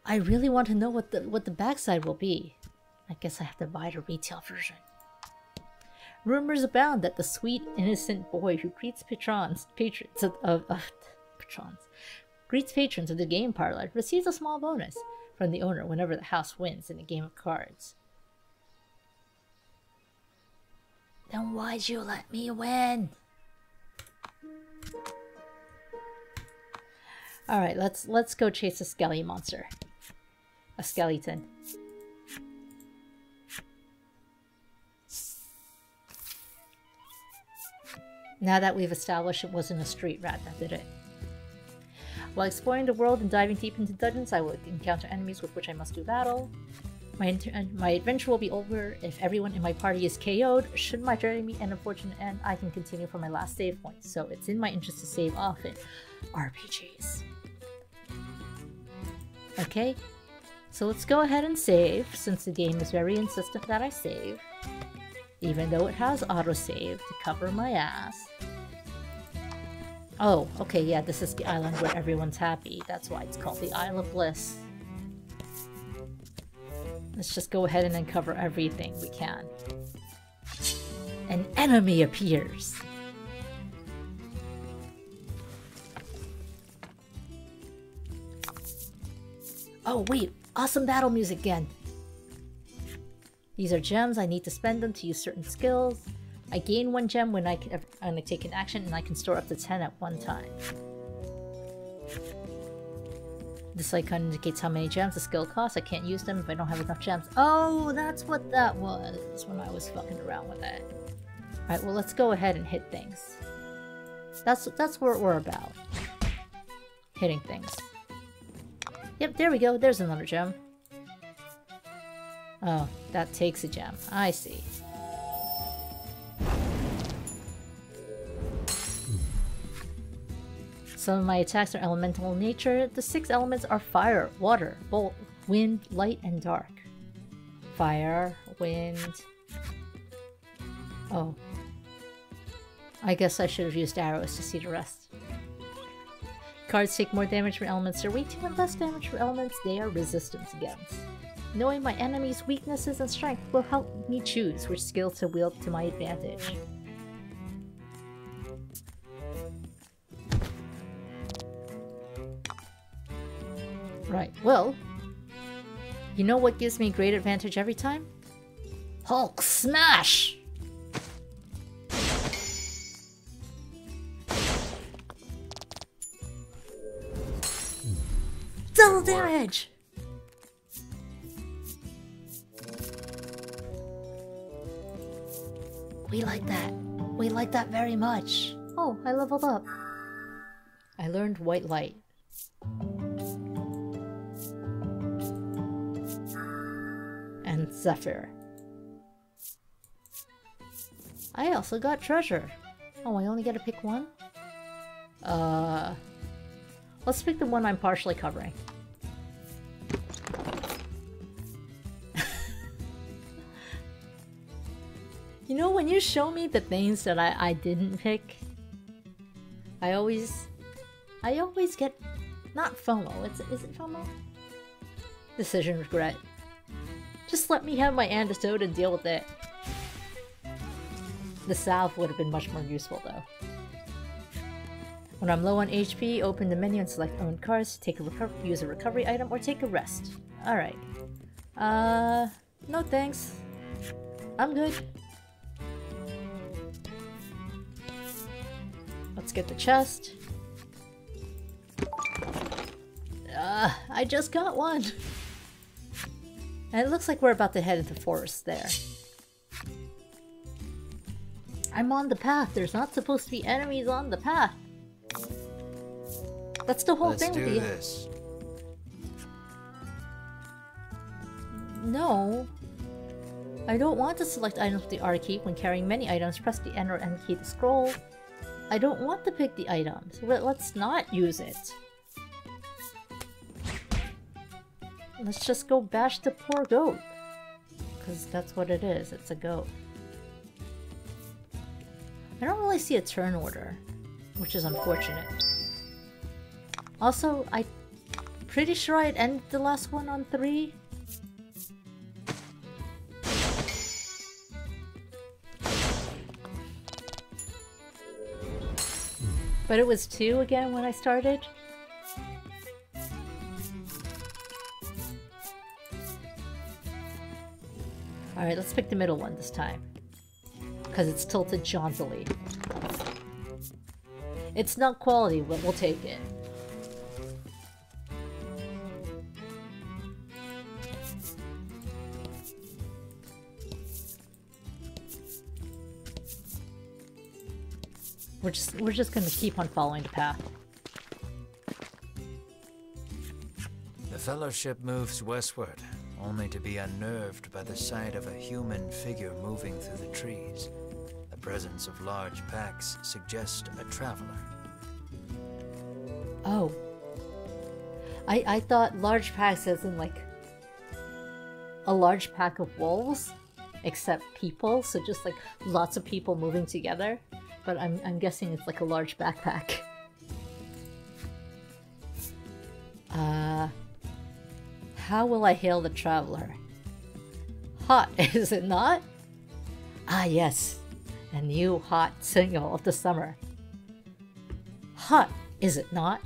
I really want to know what the backside will be. I guess I have to buy the retail version. Rumors abound that the sweet, innocent boy who greets patrons of the game parlor receives a small bonus from the owner whenever the house wins in a game of cards. Then why'd you let me win? Alright, let's go chase a skelly monster. A skeleton. Now that we've established it wasn't a street rat that did it. While exploring the world and diving deep into dungeons, I will encounter enemies with which I must do battle. My adventure will be over if everyone in my party is KO'd. Should my journey meet an unfortunate end, I can continue from my last save point, so it's in my interest to save often. RPGs. Okay, so let's go ahead and save, since the game is very insistent that I save. Even though it has autosave to cover my ass. Oh, okay, yeah, this is the island where everyone's happy. That's why it's called the Isle of Bliss. Let's just go ahead and uncover everything we can. An enemy appears! Oh wait, awesome battle music again! These are gems, I need to spend them to use certain skills. I gain 1 gem when I take an action, and I can store up to 10 at one time. This icon indicates how many gems the skill costs. I can't use them if I don't have enough gems. Oh, that's what that was when I was fucking around with it. Alright, well let's go ahead and hit things. That's what we're about. Hitting things. Yep, there we go. There's another gem. Oh, that takes a gem. I see. Some of my attacks are elemental in nature. The 6 elements are fire, water, bolt, wind, light, and dark. Fire, wind... Oh. I guess I should have used arrows to see the rest. Cards take more damage from elements they're weak to, and less damage from elements they are resistant against. Knowing my enemy's weaknesses and strength will help me choose which skill to wield to my advantage. Right, well, you know what gives me great advantage every time? Hulk smash! Double damage! We like that. We like that very much. Oh, I leveled up. I learned White Light. And Zephyr. I also got Treasure. Oh, I only get to pick one? Let's pick the one I'm partially covering. You know, when you show me the things that I didn't pick, I always get, not FOMO, is it FOMO? Decision regret. Just let me have my antidote and deal with it. The salve would have been much more useful though. When I'm low on HP, open the menu and select own cards, take a use a recovery item, or take a rest. Alright. No thanks. I'm good. Let's get the chest. I just got one! And it looks like we're about to head into the forest there. I'm on the path. There's not supposed to be enemies on the path. That's the whole thing with the... Let's do this. No. I don't want to select items with the R key. When carrying many items, press the N or N key to scroll. I don't want to pick the items. Let's not use it. Let's just go bash the poor goat. Because that's what it is. It's a goat. I don't really see a turn order, which is unfortunate. Also, I'm pretty sure I'd end the last one on 3. But it was 2 again when I started. Alright, let's pick the middle one this time. Because it's tilted jauntily. It's not quality, but we'll take it. We're just gonna keep on following the path. The Fellowship moves westward, only to be unnerved by the sight of a human figure moving through the trees. The presence of large packs suggests a traveler. Oh. I thought large packs as in like a large pack of wolves, except people, so just like lots of people moving together. But I'm guessing it's like a large backpack. How will I hail the traveler? Hot, is it not? Ah yes, a new hot signal of the summer. Hot, is it not?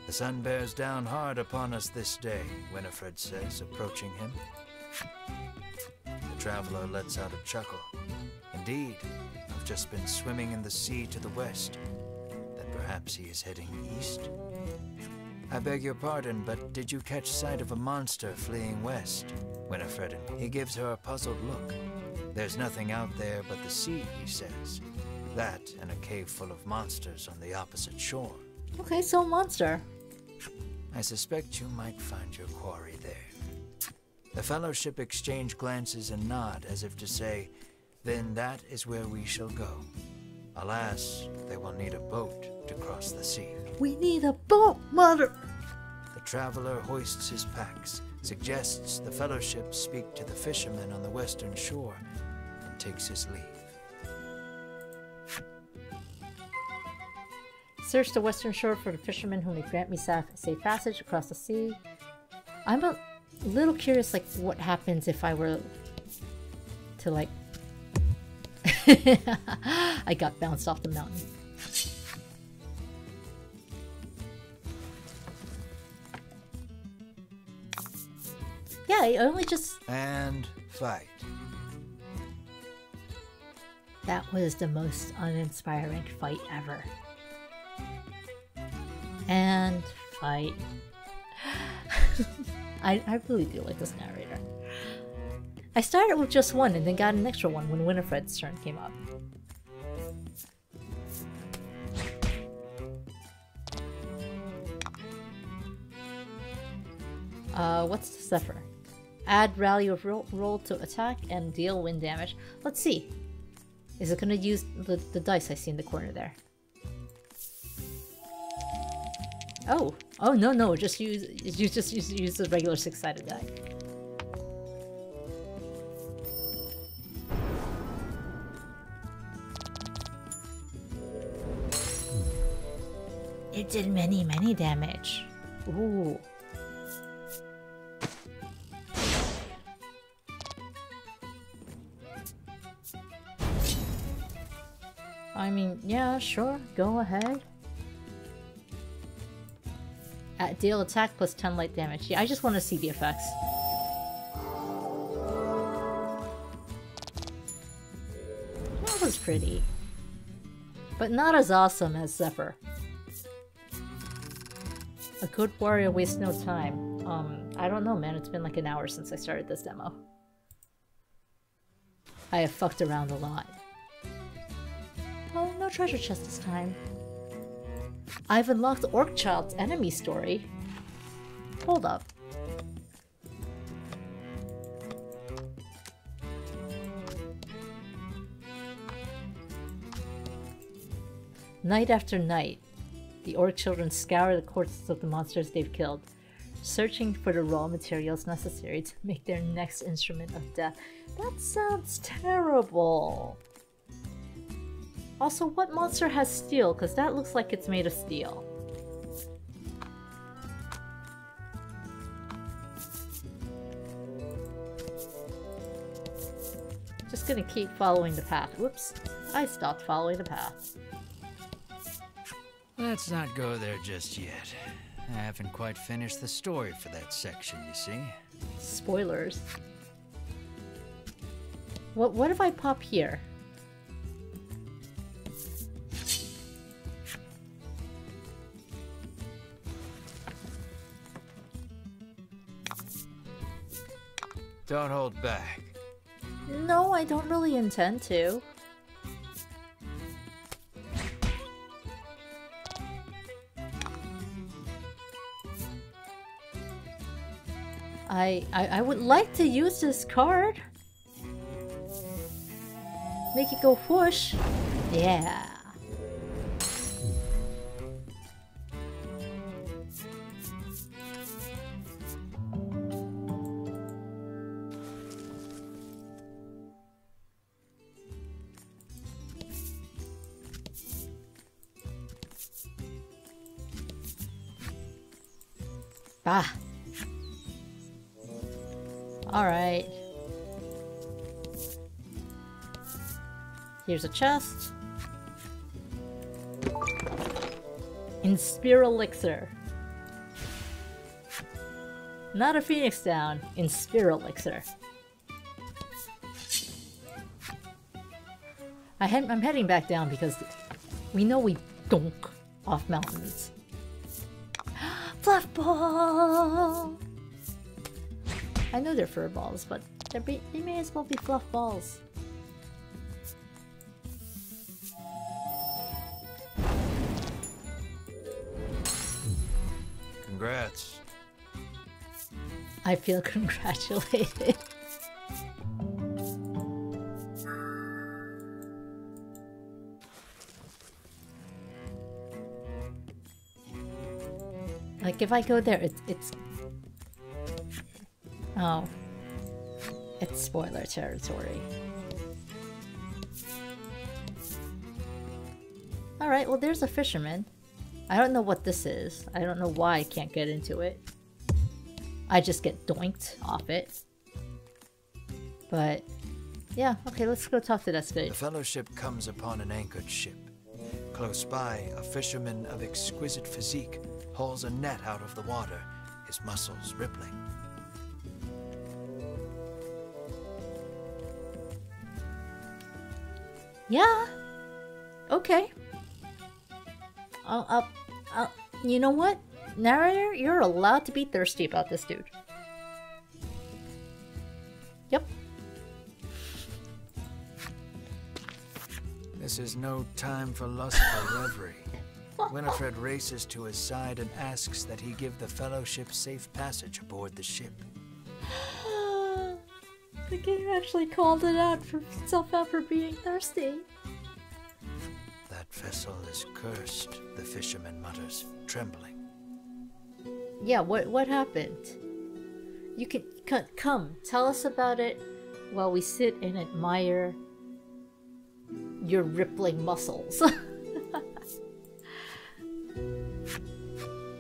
The sun bears down hard upon us this day, Winifred says, approaching him. The traveler lets out a chuckle. Indeed, I've just been swimming in the sea to the west. Then perhaps he is heading east? I beg your pardon, but did you catch sight of a monster fleeing west? Winifred, he gives her a puzzled look. There's nothing out there but the sea, he says. That and a cave full of monsters on the opposite shore. Okay, so monster. I suspect you might find your quarry there. The Fellowship exchange glances and nod as if to say, then that is where we shall go. Alas, they will need a boat to cross the sea. We need a boat, mother! The traveler hoists his packs, suggests the Fellowship speak to the fishermen on the western shore, and takes his leave. Search the western shore for the fishermen who may grant me safe passage across the sea. I'm a little curious, like, what happens if I were to, like... I got bounced off the mountain. Yeah, I only just... And fight. That was the most uninspiring fight ever. And fight. I really do like this narrator. I started with just one and then got an extra one when Winifred's turn came up. What's the Zephyr? Add value of roll to attack and deal wind damage. Let's see. Is it gonna use the dice I see in the corner there? Oh no, just use the regular 6-sided die. It did many damage. Ooh. I mean, yeah, sure, go ahead. Deal attack plus 10 light damage. Yeah, I just want to see the effects. That was pretty. But not as awesome as Zephyr. A good warrior wastes no time. I don't know, man. It's been like an hour since I started this demo. I have fucked around a lot. Oh, no treasure chest this time. I've unlocked Orc Child's enemy story. Hold up. Night after night, the Orc children scour the corpses of the monsters they've killed, searching for the raw materials necessary to make their next instrument of death. That sounds terrible. Also, what monster has steel? Because that looks like it's made of steel. Just gonna keep following the path. Whoops, I stopped following the path. Let's not go there just yet. I haven't quite finished the story for that section, you see. Spoilers. What if I pop here? Don't hold back. No, I don't really intend to. I would like to use this card. Make it go whoosh. Yeah. Ah. Alright. Here's a chest. Inspire Elixir. Not a Phoenix down. Inspire Elixir. I'm heading back down because we know we donk off mountains. Fluff ball! I know they're fur balls, but they may as well be fluff balls. Congrats. I feel congratulated. Like, if I go there, it's... Oh. It's spoiler territory. Alright, well there's a fisherman. I don't know what this is. I don't know why I can't get into it. I just get doinked off it. But... yeah, okay, let's go talk to that stage. The Fellowship comes upon an anchored ship. Close by, a fisherman of exquisite physique hauls a net out of the water, his muscles rippling. Yeah. Okay. You know what? Narrator, you're allowed to be thirsty about this dude. Yep. This is no time for lustful reverie. Winifred races to his side and asks that he give the Fellowship safe passage aboard the ship. The game actually called it out for itself out for being thirsty. That vessel is cursed, the fisherman mutters, trembling. Yeah, what happened? You can come, tell us about it while we sit and admire your rippling muscles.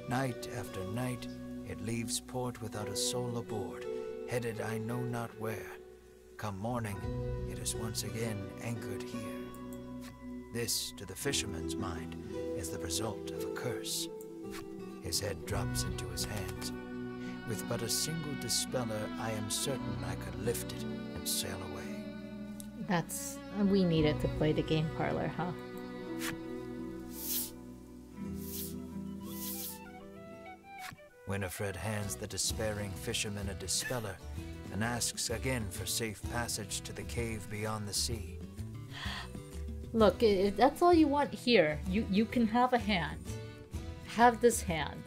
Night after night, it leaves port without a soul aboard, headed I know not where. Come morning, it is once again anchored here. This, to the fisherman's mind, is the result of a curse. His head drops into his hands. With but a single dispeller, I am certain I could lift it and sail away. We needed to play the game Parlor, huh? Winifred hands the despairing fisherman a dispeller and asks again for safe passage to the cave beyond the sea. Look, if that's all you want here, you can have a hand. Have this hand.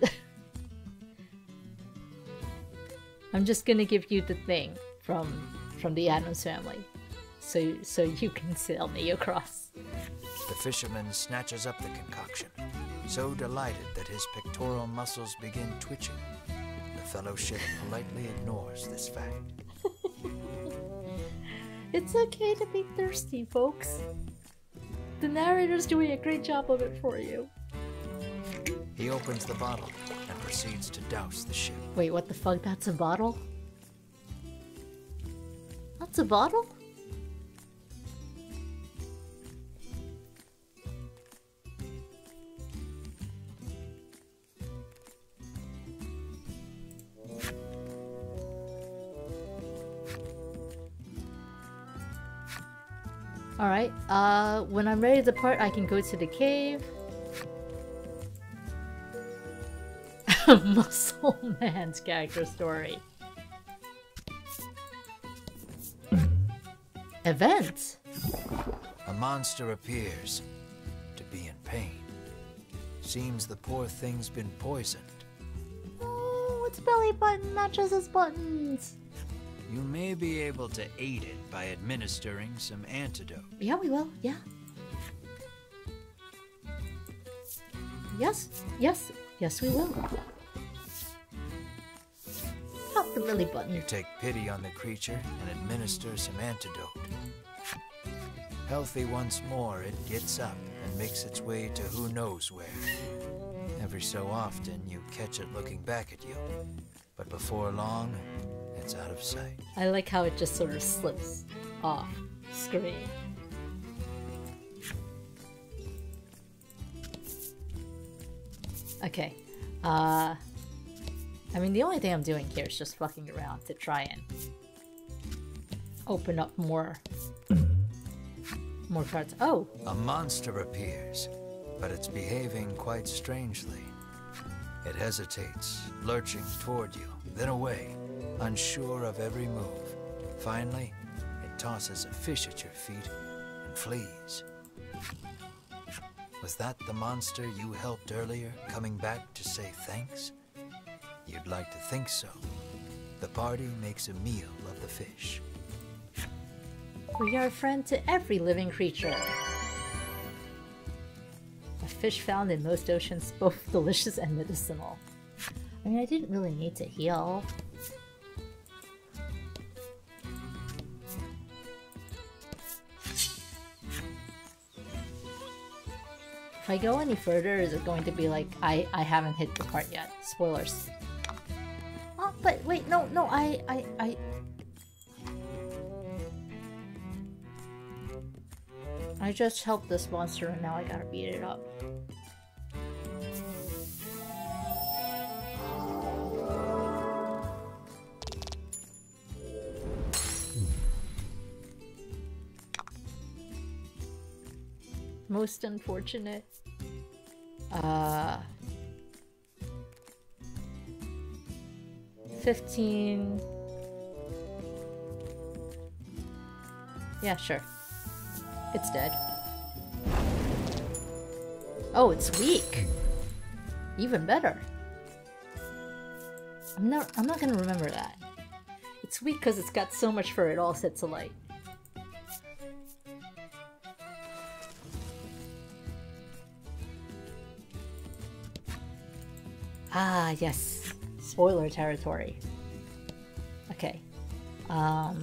I'm just gonna give you the thing from the Addams Family, so you can sail me across. The fisherman snatches up the concoction, so delighted that his pectoral muscles begin twitching. The Fellowship politely ignores this fact. It's okay to be thirsty, folks. The narrator's doing a great job of it for you. He opens the bottle and proceeds to douse the ship. Wait, what the fuck? That's a bottle? That's a bottle? Alright, when I'm ready to depart, I can go to the cave. Muscle Man's character story. Event! A monster appears, to be in pain. Seems the poor thing's been poisoned. Oh, its belly button matches its buttons! You may be able to aid it by administering some antidote. Yeah, we will, yeah. Yes, we will. Help the belly button. You take pity on the creature and administer some antidote. Healthy once more, it gets up and makes its way to who knows where. Every so often, you catch it looking back at you, but before long, it's out of sight. I like how it just sort of slips off screen. Okay, I mean, the only thing I'm doing here is just fucking around to try and open up more cards. Oh! A monster appears, but it's behaving quite strangely. It hesitates, lurching toward you, then away, unsure of every move. Finally, it tosses a fish at your feet and flees. Was that the monster you helped earlier, coming back to say thanks? You'd like to think so. The party makes a meal of the fish. We are a friend to every living creature. A fish found in most oceans, both delicious and medicinal. I mean, I didn't really need to heal. If I go any further, is it going to be like, I haven't hit the part yet? Spoilers. Oh, but wait, no, I just helped this monster and now I gotta beat it up. Most unfortunate. 15. Yeah, sure. It's dead. Oh, it's weak. Even better. I'm not gonna remember that. It's weak because it's got so much fur, it all sets alight. Ah, yes. Spoiler territory. Okay. Are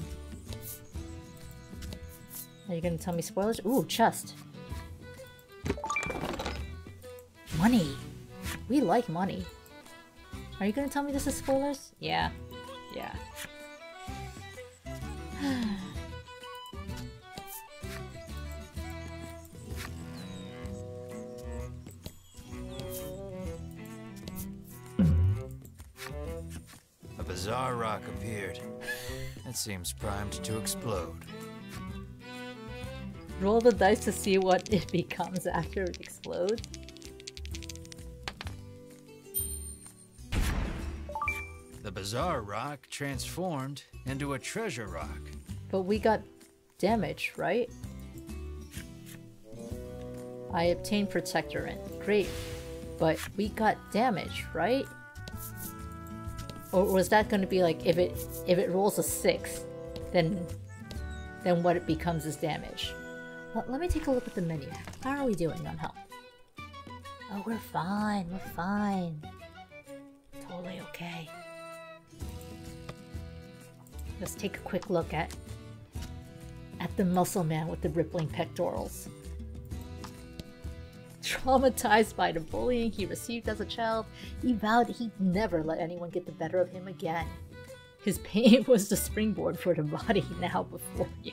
you gonna tell me spoilers? Ooh, chest. Money. We like money. Are you gonna tell me this is spoilers? Yeah. Yeah. A bizarre rock appeared. It seems primed to explode. Roll the dice to see what it becomes after it explodes. The bizarre rock transformed into a treasure rock. But we got damage, right? I obtained protectorant. Great. But we got damage, right? Or was that going to be like if it rolls a 6, then what it becomes is damage? Well, let me take a look at the menu. How are we doing on health? Oh, we're fine. We're fine. Totally okay. Let's take a quick look at the muscle man with the rippling pectorals. Traumatized by the bullying he received as a child, he vowed he'd never let anyone get the better of him again. His pain was the springboard for the body now before you.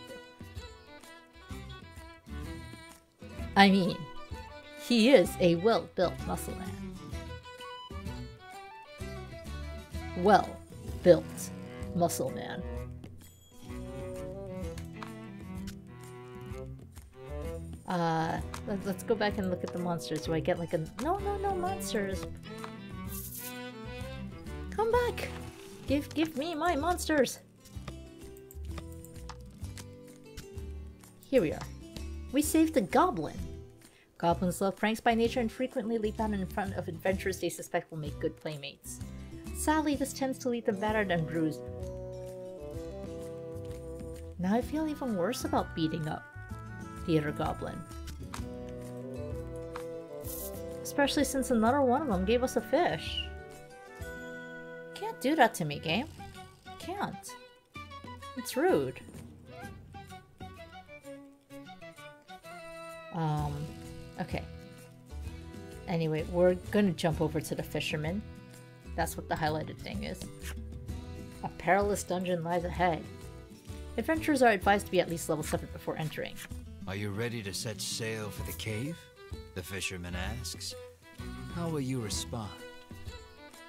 I mean, he is a well-built muscle man. Well-built muscle man. Let's go back and look at the monsters. Do I get like a... No monsters. Come back. Give me my monsters. Here we are. We saved a goblin. Goblins love pranks by nature and frequently leap out in front of adventurers they suspect will make good playmates. Sadly, this tends to leave them battered and bruised. Now I feel even worse about beating up the other goblin. Especially since another one of them gave us a fish. Can't do that to me, game. Can't. It's rude. Okay. Anyway, we're gonna jump over to the fisherman. That's what the highlighted thing is. A perilous dungeon lies ahead. Adventurers are advised to be at least level 7 before entering. Are you ready to set sail for the cave? The fisherman asks. How will you respond?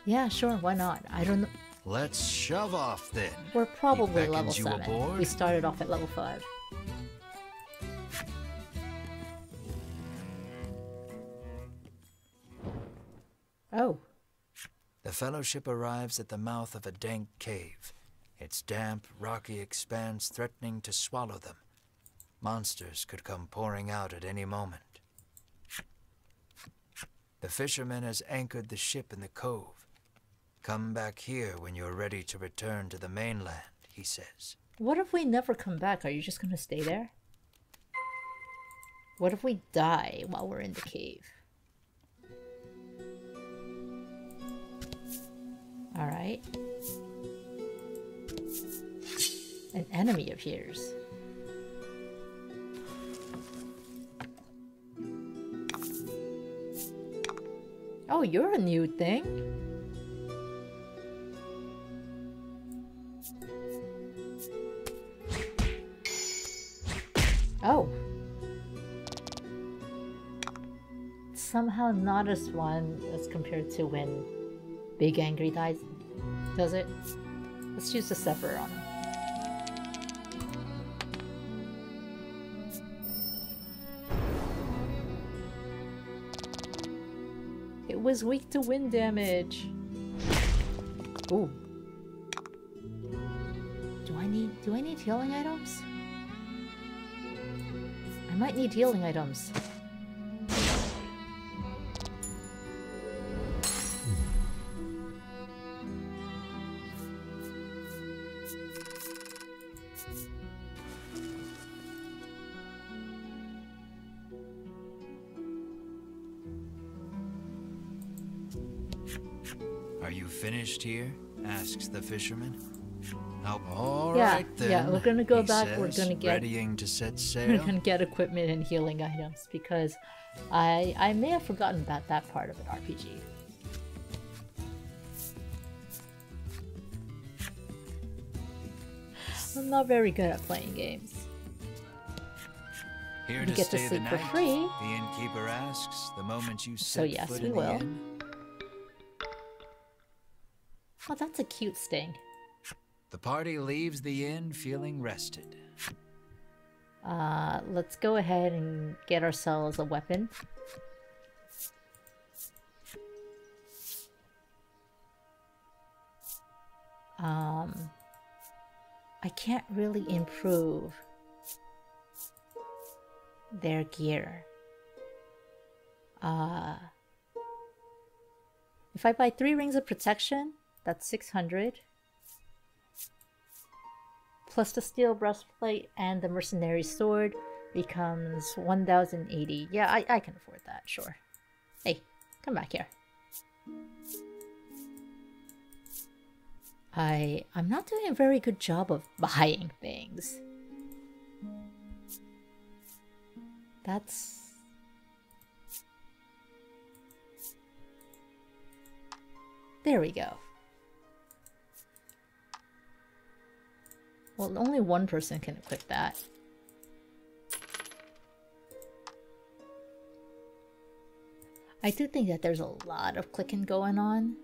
Yeah, sure, why not? I don't know. Let's shove off then. We're probably level you 7. aboard? We started off at level 5. Oh. The Fellowship arrives at the mouth of a dank cave, its damp, rocky expanse threatening to swallow them. Monsters could come pouring out at any moment. The fisherman has anchored the ship in the cove. Come back here when you're ready to return to the mainland, he says. What if we never come back? Are you just gonna stay there? What if we die while we're in the cave? Alright. An enemy appears. Oh, you're a new thing. Oh. Somehow not as fun as compared to when Big Angry dies. Does it? Let's use the Severer on him. It was weak to wind damage. Ooh. Do I need healing items? I might need healing items. Are you finished here? Asks the fisherman. Oh, all Yeah, right then. yeah, we're gonna go he back. Says, We're gonna get readying to set we're sail. gonna get equipment and healing items because I may have forgotten about that part of an RPG. I'm not very good at playing games. Here We to get to stay sleep the for night? free. The innkeeper asks the moment you set So yes, foot we in will. the inn. Oh, that's a cute sting. The party leaves the inn feeling rested. Let's go ahead and get ourselves a weapon. I can't really improve their gear. If I buy 3 rings of protection, that's 600. Plus the steel breastplate and the mercenary sword becomes 1080. Yeah, I can afford that, sure. Hey, come back here. I'm not doing a very good job of buying things. That's... There we go. Well, only one person can equip that. I do think that there's a lot of clicking going on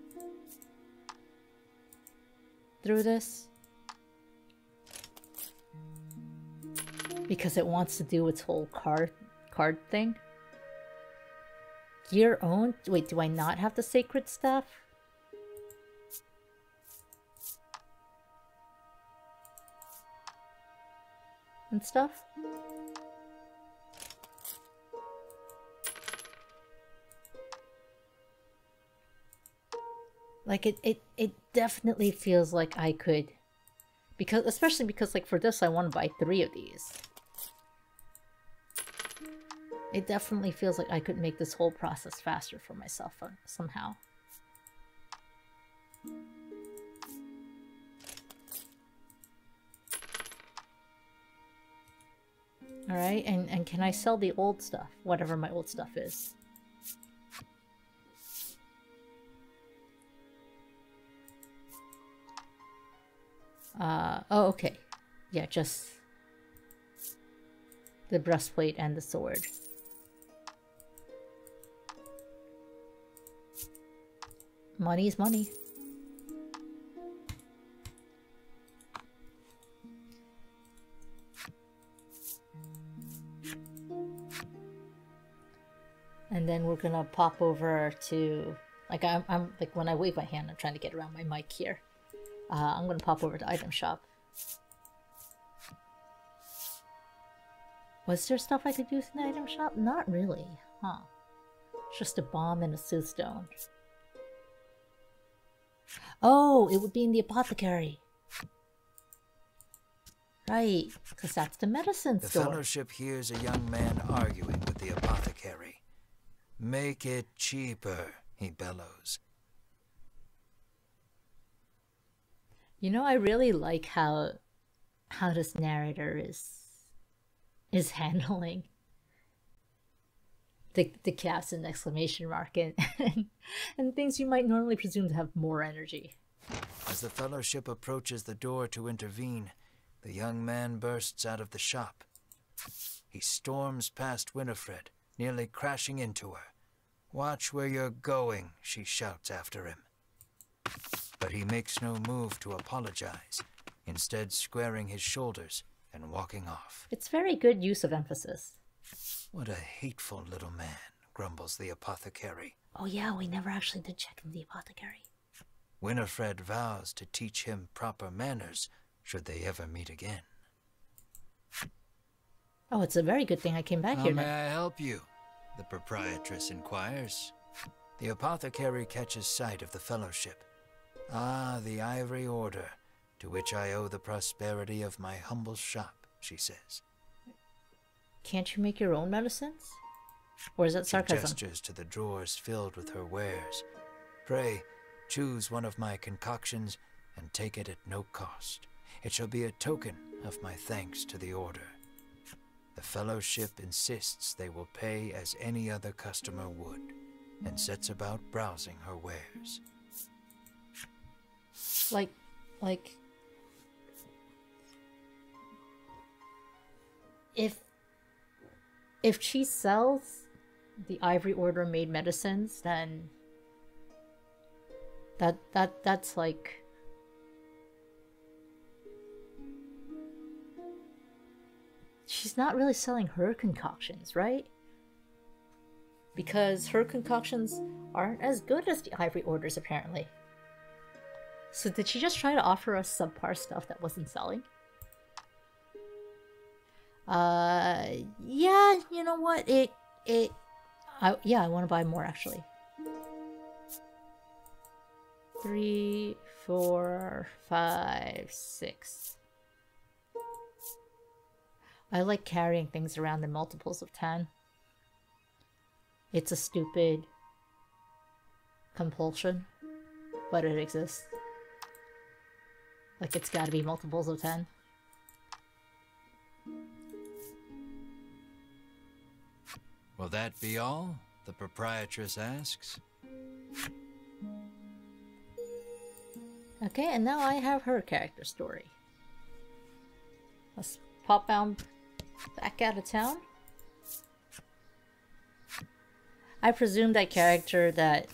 through this. Because it wants to do its whole card thing. Gear owned? Wait, do I not have the sacred stuff? And stuff? Like it definitely feels like I could, because especially because like for this I want to buy 3 of these. It definitely feels like I could make this whole process faster for myself somehow. Alright, and can I sell the old stuff? Whatever my old stuff is. Oh, okay. Yeah, just the breastplate and the sword. Money is money. And then we're gonna pop over to, like, I'm like, when I wave my hand, I'm trying to get around my mic here. I'm gonna pop over to item shop. Was there stuff I could use in the item shop? Not really, huh? Just a bomb and a soothstone. Oh, it would be in the apothecary. Right, because that's the medicine store. The fellowship hears a young man arguing with the apothecary. Make it cheaper, he bellows. You know, I really like how this narrator is handling the caps and exclamation mark and things you might normally presume to have more energy. As the fellowship approaches the door to intervene, the young man bursts out of the shop. He storms past Winifred, nearly crashing into her. Watch where you're going, she shouts after him. But he makes no move to apologize, instead squaring his shoulders and walking off. It's very good use of emphasis. What a hateful little man, grumbles the apothecary. Oh yeah, we never actually did check in the apothecary. Winifred vows to teach him proper manners should they ever meet again. Oh, it's a very good thing I came back here How now. may I help you? The proprietress inquires. The apothecary catches sight of the fellowship. Ah, the ivory order, to which I owe the prosperity of my humble shop, she says. Can't you make your own medicines? Or is that sarcasm? She gestures to the drawers filled with her wares. Pray, choose one of my concoctions and take it at no cost. It shall be a token of my thanks to the Order. The Fellowship insists they will pay as any other customer would, and sets about browsing her wares. Like... If she sells the Ivory Order made medicines, then that's like... She's not really selling her concoctions, right? Because her concoctions aren't as good as the Ivory Orders, apparently. So did she just try to offer us subpar stuff that wasn't selling? Yeah, you know what? Yeah, I want to buy more, actually. 3, 4, 5, 6. I like carrying things around in multiples of 10. It's a stupid compulsion, but it exists. Like, it's gotta be multiples of 10. Will that be all? The proprietress asks. Okay, and now I have her character story. Let's pop bound back out of town. I presume that character that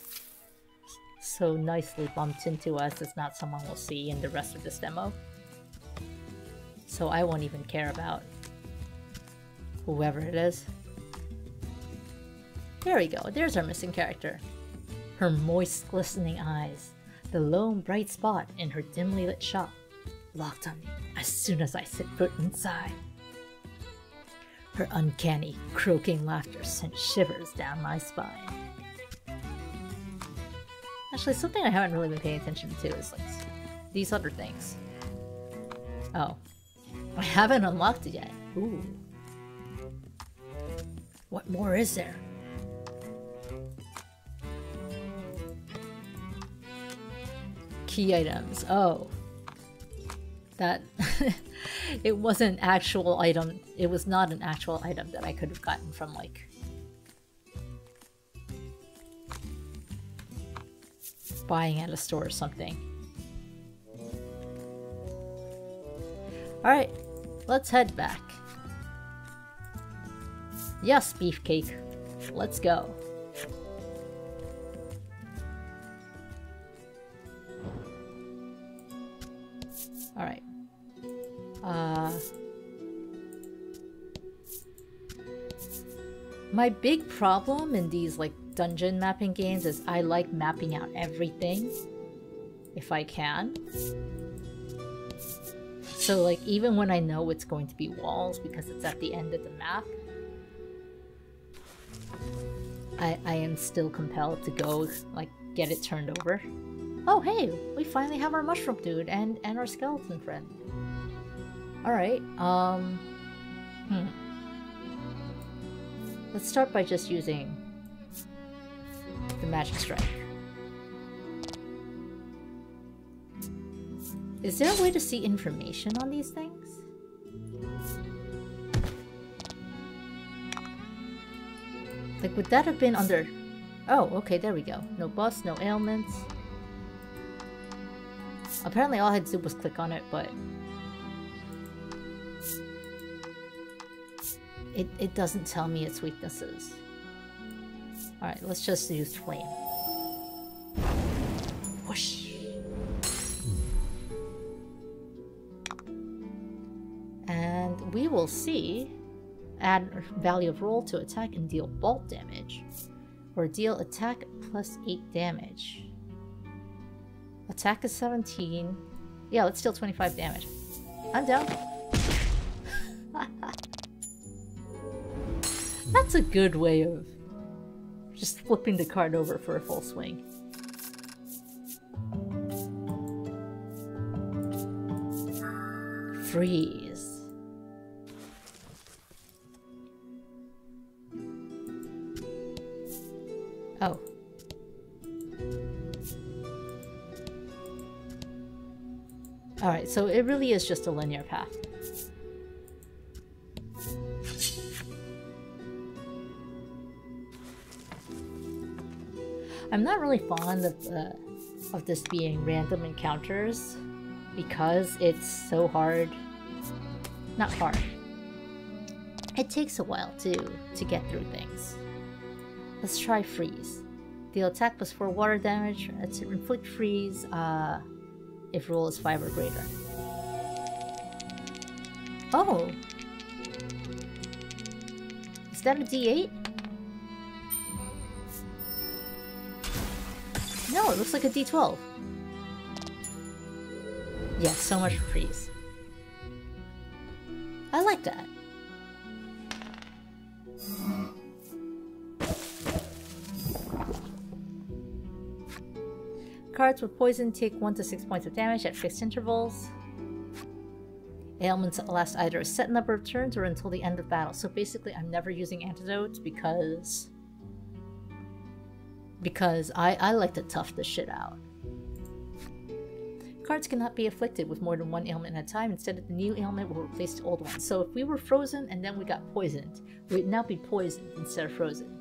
so nicely bumped into us is not someone we'll see in the rest of this demo. So I won't even care about whoever it is. There we go, there's our missing character. Her moist, glistening eyes, the lone bright spot in her dimly lit shop, locked on me as soon as I set foot inside. Her uncanny, croaking laughter sent shivers down my spine. Actually, something I haven't really been paying attention to is like these other things. Oh, I haven't unlocked it yet. Ooh. What more is there? Key items. Oh. That... It wasn't actual item. It was not an actual item that I could have gotten from, like... buying at a store or something. Alright, let's head back. Yes, beefcake. Let's go. Alright. My big problem in these like dungeon mapping games is I like mapping out everything if I can. So like even when I know it's going to be walls because it's at the end of the map, I am still compelled to go like get it turned over. Oh hey, we finally have our mushroom dude and our skeleton friend. Alright, let's start by just using the magic strike. Is there a way to see information on these things? Like, would that have been under... Oh, okay, there we go. No bust, no ailments. Apparently all I had to do was click on it, but... It doesn't tell me its weaknesses. Alright, let's just use flame. Whoosh! And we will see... Add value of roll to attack and deal bolt damage. Or deal attack plus 8 damage. Attack is 17. Yeah, let's deal 25 damage. I'm down. That's a good way of just flipping the card over for a full swing. Freeze. Oh. Alright, so it really is just a linear path. I'm not really fond of this being random encounters because it's so hard. Not hard. It takes a while to get through things. Let's try freeze. Deal attack plus 4 water damage. Let's inflict freeze if roll is 5 or greater. Oh! Is that a D8? No, it looks like a D12. Yeah, so much for freeze. I like that. Cards with poison take 1 to 6 points of damage at fixed intervals. Ailments last either a set number of turns or until the end of battle. So basically I'm never using antidotes because I like to tough this shit out. Cards cannot be afflicted with more than one ailment at a time. Instead, the new ailment will replace the old one. So if we were frozen and then we got poisoned, we'd now be poisoned instead of frozen.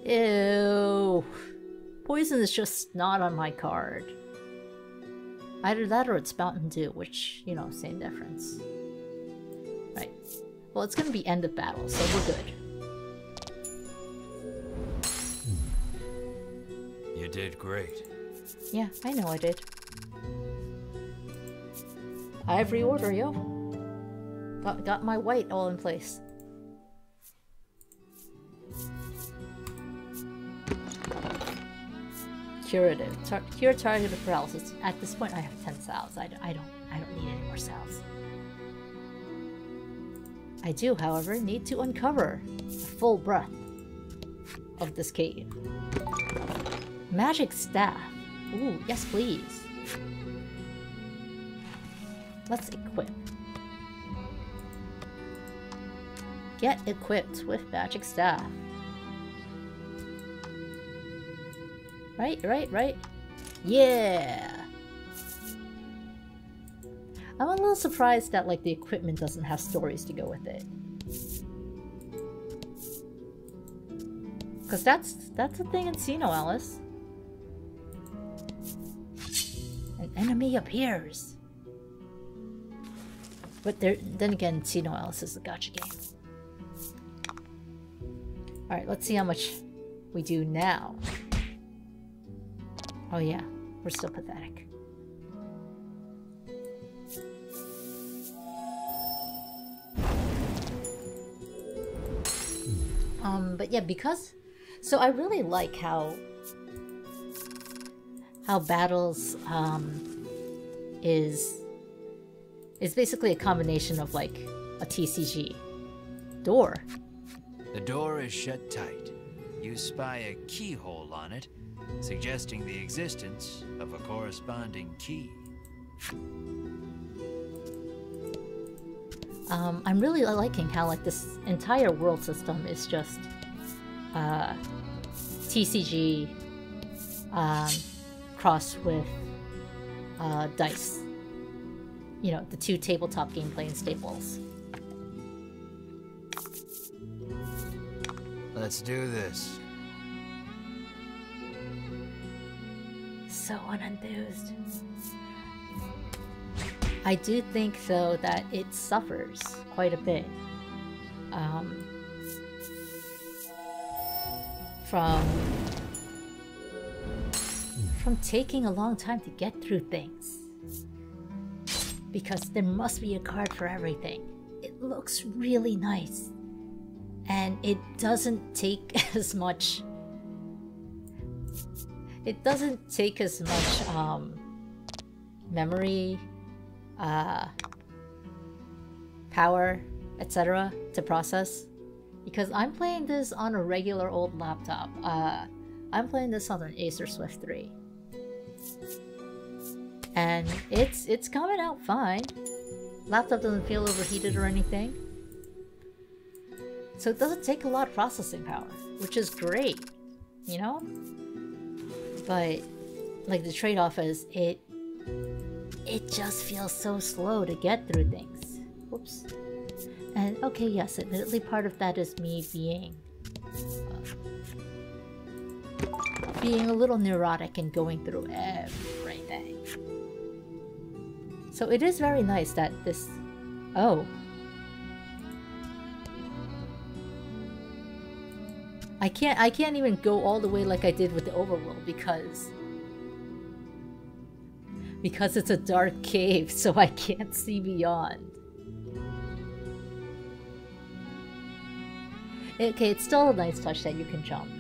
Ew. Poison is just not on my card. Either that or it's Mountain Dew, which, you know, same difference. Right. Well, it's gonna be end of battle, so we're good. You did great. Yeah, I know I did. Ivory order, yo. Got my white all in place. Curative. Cure targeted paralysis. At this point, I have 10 salves. I don't need any more salves. I do, however, need to uncover a full breadth of this cave. Magic staff. Ooh, yes please. Let's equip. Get equipped with magic staff. Right. Yeah! I'm a little surprised that, like, the equipment doesn't have stories to go with it. Because that's a thing in Sino, Alice. An enemy appears. But then again, Sino Alice is a gacha game. Alright, let's see how much we do now. Oh yeah, we're still pathetic. But yeah, because... So I really like how battles, is basically a combination of, like, a TCG. Door. The door is shut tight. You spy a keyhole on it, suggesting the existence of a corresponding key. I'm really liking how, like, this entire world system is just TCG crossed with dice. You know, the two tabletop gameplay and staples. Let's do this. So unenthused. I do think, though, that it suffers quite a bit from taking a long time to get through things. Because there must be a card for everything. It looks really nice. And it doesn't take as much... It doesn't take as much memory, power, etc. to process. Because I'm playing this on a regular old laptop. I'm playing this on an Acer Swift 3. And it's coming out fine. Laptop doesn't feel overheated or anything. So it doesn't take a lot of processing power, which is great, you know? But like the trade-off is it just feels so slow to get through things. Whoops. And okay, yes, admittedly part of that is me being a little neurotic and going through everything. So it is very nice that this... Oh. I can't even go all the way like I did with the overworld because it's a dark cave, so I can't see beyond. Okay, it's still a nice touch that you can jump.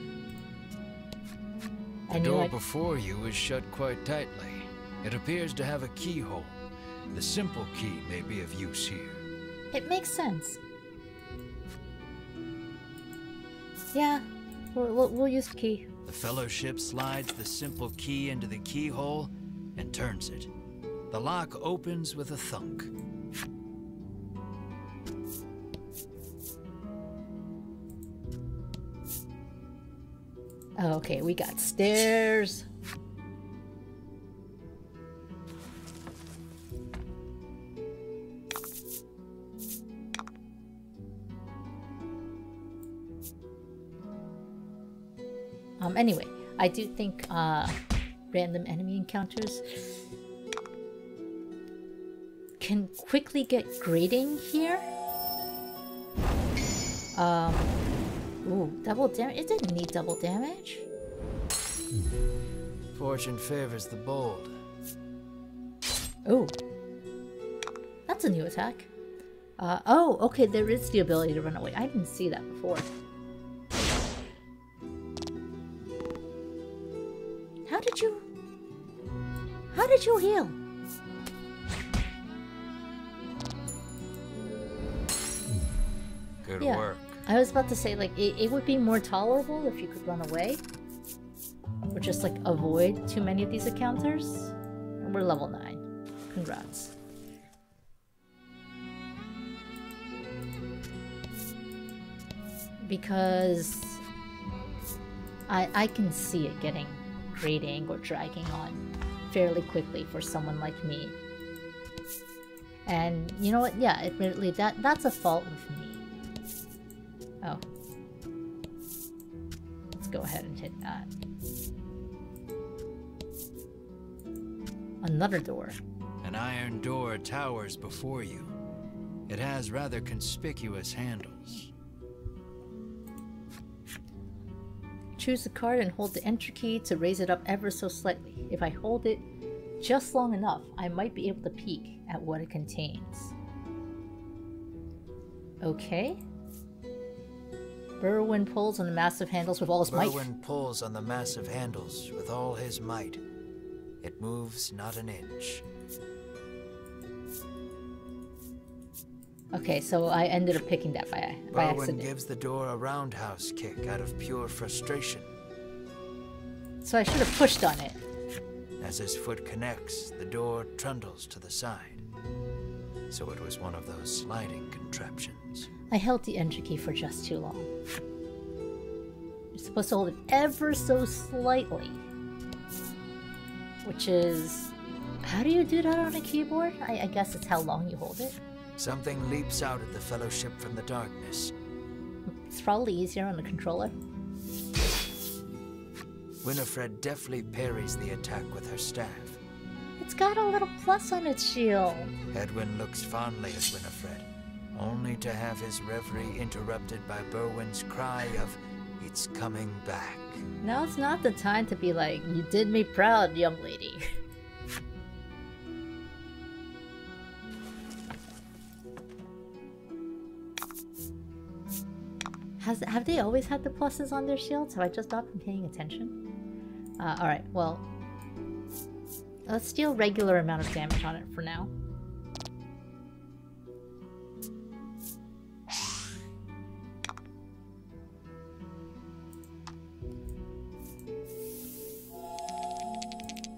The door before you is shut quite tightly. It appears to have a keyhole. The simple key may be of use here. It makes sense. Yeah, we'll use the key. The Fellowship slides the simple key into the keyhole and turns it. The lock opens with a thunk. Okay, we got stairs. Anyway, I do think random enemy encounters can quickly get grating here. Ooh, double damage? It didn't need double damage. Fortune favors the bold. Oh. That's a new attack. Oh, okay, there is the ability to run away. I didn't see that before. How did you heal? Good work. I was about to say, like, it would be more tolerable if you could run away. Or just, like, avoid too many of these encounters. And we're level 9. Congrats. Because I can see it getting grating or dragging on fairly quickly for someone like me. And you know what? Yeah, admittedly, that's a fault with me. Oh. Let's go ahead and hit that. Another door. An iron door towers before you. It has rather conspicuous handles. Choose a card and hold the entry key to raise it up ever so slightly. If I hold it just long enough, I might be able to peek at what it contains. Okay. Berwyn pulls on the massive handles with all his might. Berwyn pulls on the massive handles with all his might. It moves not an inch. Okay, so I ended up picking that by accident. Berwyn gives the door a roundhouse kick out of pure frustration. So I should have pushed on it. As his foot connects, the door trundles to the side. So it was one of those sliding contraptions. I held the entry key for just too long. You're supposed to hold it ever so slightly. Which is... How do you do that on a keyboard? I guess it's how long you hold it. Something leaps out at the Fellowship from the darkness. It's probably easier on the controller. Winifred deftly parries the attack with her staff. It's got a little plus on its shield. Edwin looks fondly at Winifred, only to have his reverie interrupted by Berwyn's cry of, "It's coming back." Now it's not the time to be like, "You did me proud, young lady." Have they always had the pluses on their shields? Have I just not been paying attention? Alright, well... Let's deal regular amount of damage on it for now.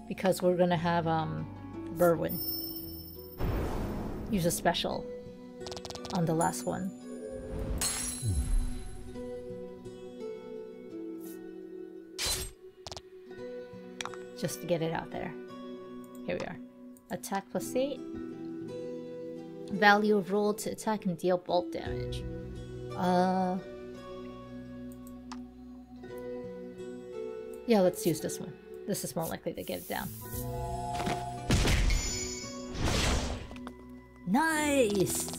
Because we're gonna have, Berwyn use a special on the last one. just to get it out there. Here we are. Attack +8. Value of roll to attack and deal bolt damage. Yeah, let's use this one. This is more likely to get it down. Nice!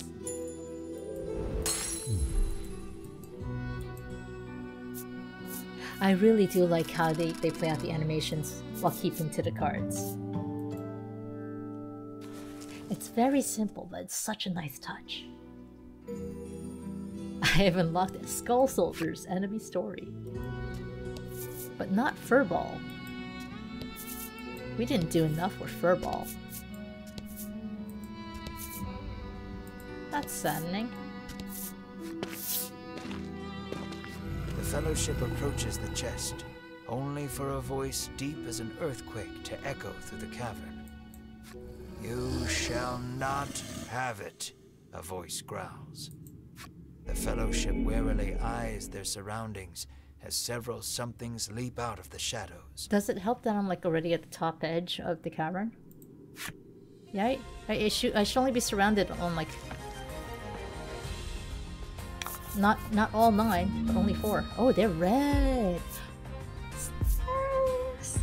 I really do like how they play out the animations while keeping to the cards. It's very simple, but it's such a nice touch. I have unlocked a Skull Soldier's enemy story. But not Furball. We didn't do enough with Furball. That's saddening. The Fellowship approaches the chest, only for a voice deep as an earthquake to echo through the cavern. You shall not have it, a voice growls. The Fellowship warily eyes their surroundings as several somethings leap out of the shadows. Does it help that I'm like already at the top edge of the cavern? Yeah, I should only be surrounded on like not all 9, but only 4. Oh, they're red. Stars.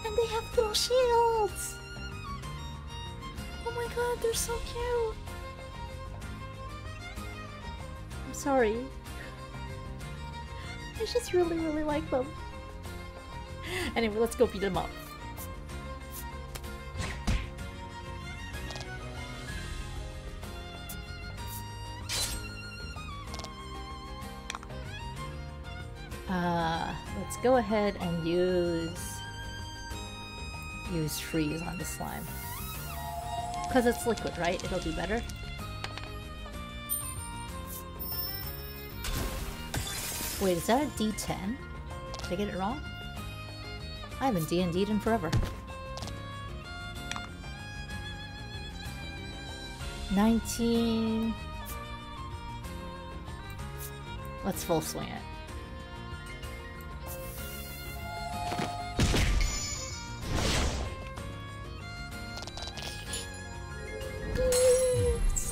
And they have little shields. Oh my god, they're so cute. I'm sorry. I just really, really like them. Anyway, let's go beat them up. Let's go ahead and use freeze on the slime. Because it's liquid, right? It'll do better. Wait, is that a D10? Did I get it wrong? I haven't D&D'd in forever. 19... Let's full swing it.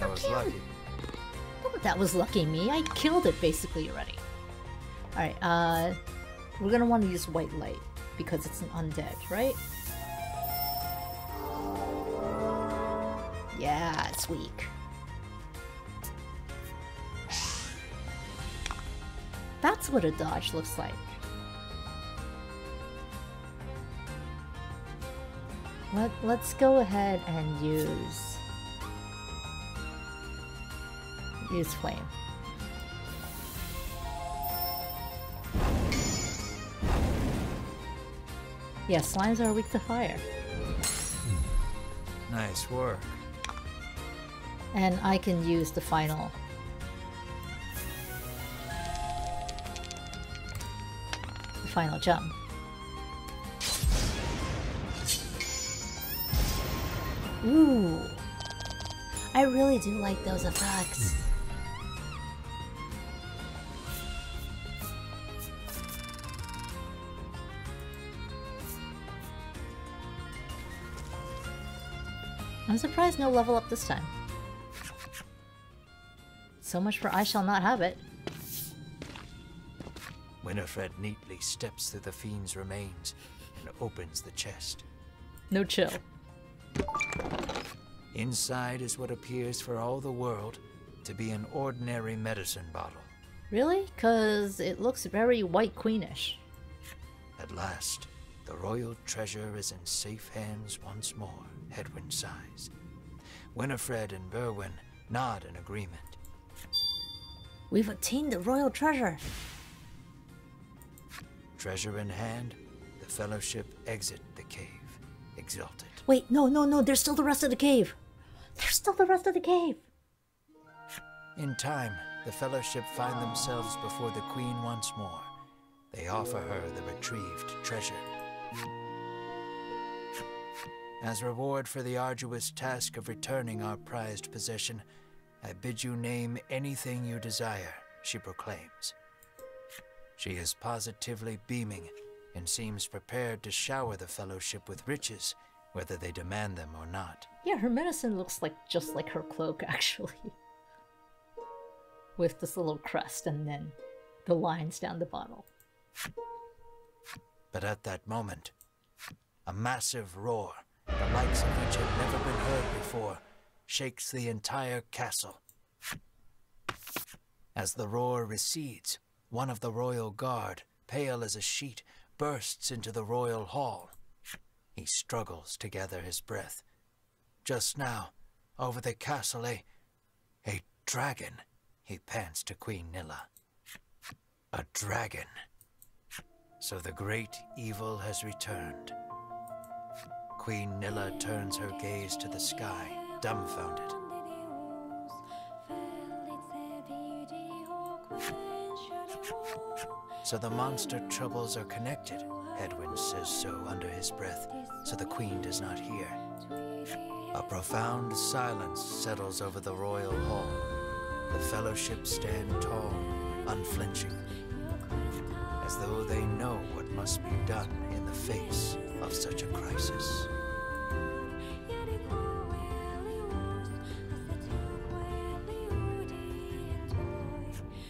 That was lucky. Oh, that was lucky me. I killed it basically already. Alright, we're gonna want to use white light because it's an undead, right? Yeah, it's weak. That's what a dodge looks like. Let's go ahead and use flame. Yeah, slimes are weak to fire. Nice work. And I can use the final jump. Ooh, I really do like those effects. I'm surprised no level up this time. So much for I shall not have it. Winifred neatly steps through the fiend's remains and opens the chest. No chill. Inside is what appears for all the world to be an ordinary medicine bottle. Really? 'Cause it looks very White Queenish. At last, the royal treasure is in safe hands once more, Hedwyn sighs. Winifred and Berwyn nod in agreement. We've attained the royal treasure! Treasure in hand, the Fellowship exit the cave, exultant. Wait, no, there's still the rest of the cave! There's still the rest of the cave! In time, the Fellowship find themselves before the Queen once more. They offer her the retrieved treasure. As reward for the arduous task of returning our prized possession, I bid you name anything you desire, she proclaims. She is positively beaming and seems prepared to shower the fellowship with riches, whether they demand them or not. Yeah, her medicine looks like just like her cloak, actually. With this little crest and then the lines down the bottle. But at that moment, a massive roar, the likes of which had never been heard before, shakes the entire castle. As the roar recedes, one of the royal guard, pale as a sheet, bursts into the royal hall. He struggles to gather his breath. Just now, over the castle, a dragon, he pants to Queen Nilla. A dragon. So the great evil has returned. Queen Nilla turns her gaze to the sky, dumbfounded. So the monster troubles are connected. Edwin says so under his breath, so the queen does not hear. A profound silence settles over the royal hall. The fellowship stand tall, unflinching, as though they know what must be done in the face of such a crisis.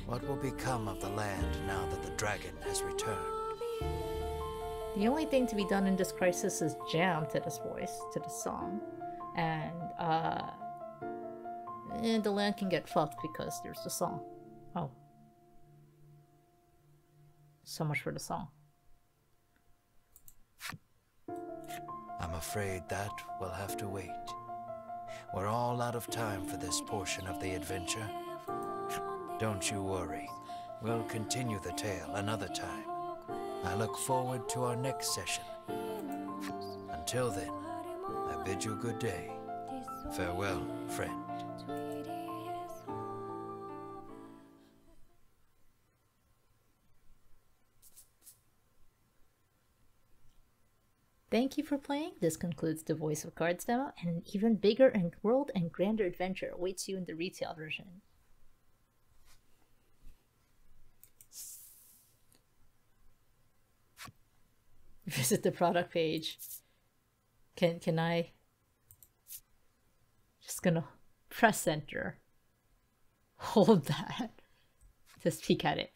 What will become of the land now that the dragon has returned? The only thing to be done in this crisis is jam to this voice, to the song. And the land can get fucked because there's the song. Oh. So much for the song. I'm afraid that will have to wait. We're all out of time for this portion of the adventure. Don't you worry. We'll continue the tale another time. I look forward to our next session. Until then, I bid you good day. Farewell, friend. Thank you for playing. This concludes the Voice of Cards demo, and an even bigger and world and grander adventure awaits you in the retail version. Visit the product page. Can I? Just gonna press enter. Hold that. Just peek at it.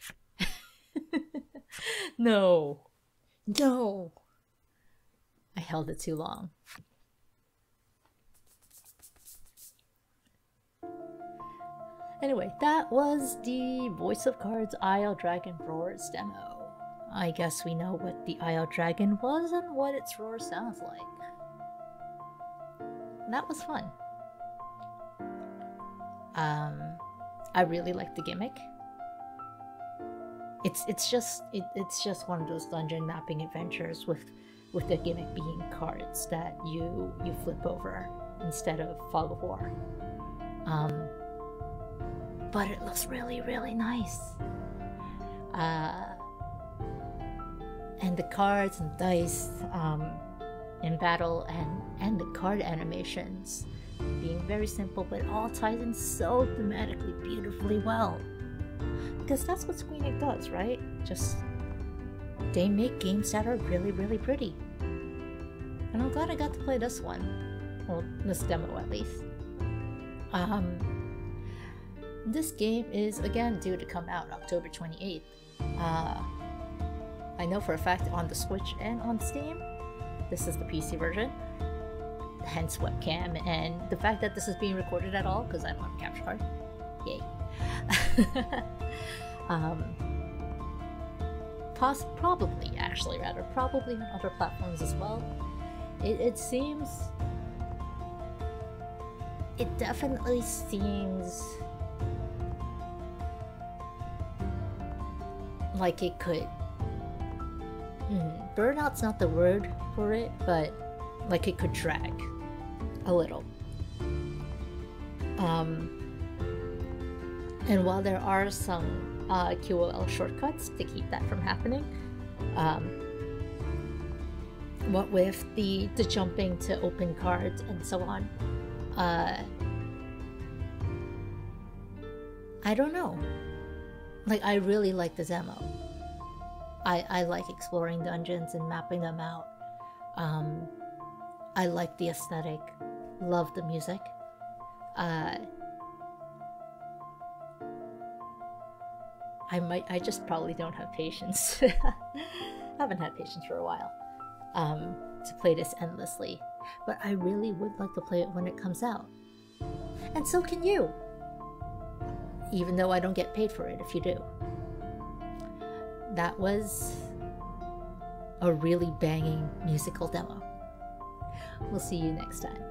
No. No. I held it too long. Anyway, that was the Voice of Cards Isle Dragon Roars demo. I guess we know what the Isle Dragon was and what its roar sounds like. That was fun. I really like the gimmick. It's just one of those dungeon mapping adventures with the gimmick being cards that you flip over instead of Fog of War. But it looks really, really nice. And the cards and dice in battle and the card animations being very simple, but it all ties in so thematically beautifully well. Because that's what Square Enix does, right? Just they make games that are really, really pretty. And I'm glad I got to play this one. Well, this demo at least. This game is again due to come out October 28th. I know for a fact on the Switch and on Steam. This is the PC version. Hence webcam and the fact that this is being recorded at all because I don't have a capture card. Yay. Probably on other platforms as well. It definitely seems like it could. Burnout's not the word for it, but like it could drag a little. And while there are some QOL shortcuts to keep that from happening, what with the jumping to open cards and so on, I don't know. Like, I really like the demo. I like exploring dungeons and mapping them out. I like the aesthetic, love the music. I just probably don't have patience. Haven't had patience for a while to play this endlessly, but I really would like to play it when it comes out. And so can you, even though I don't get paid for it if you do. That was a really banging musical demo. We'll see you next time.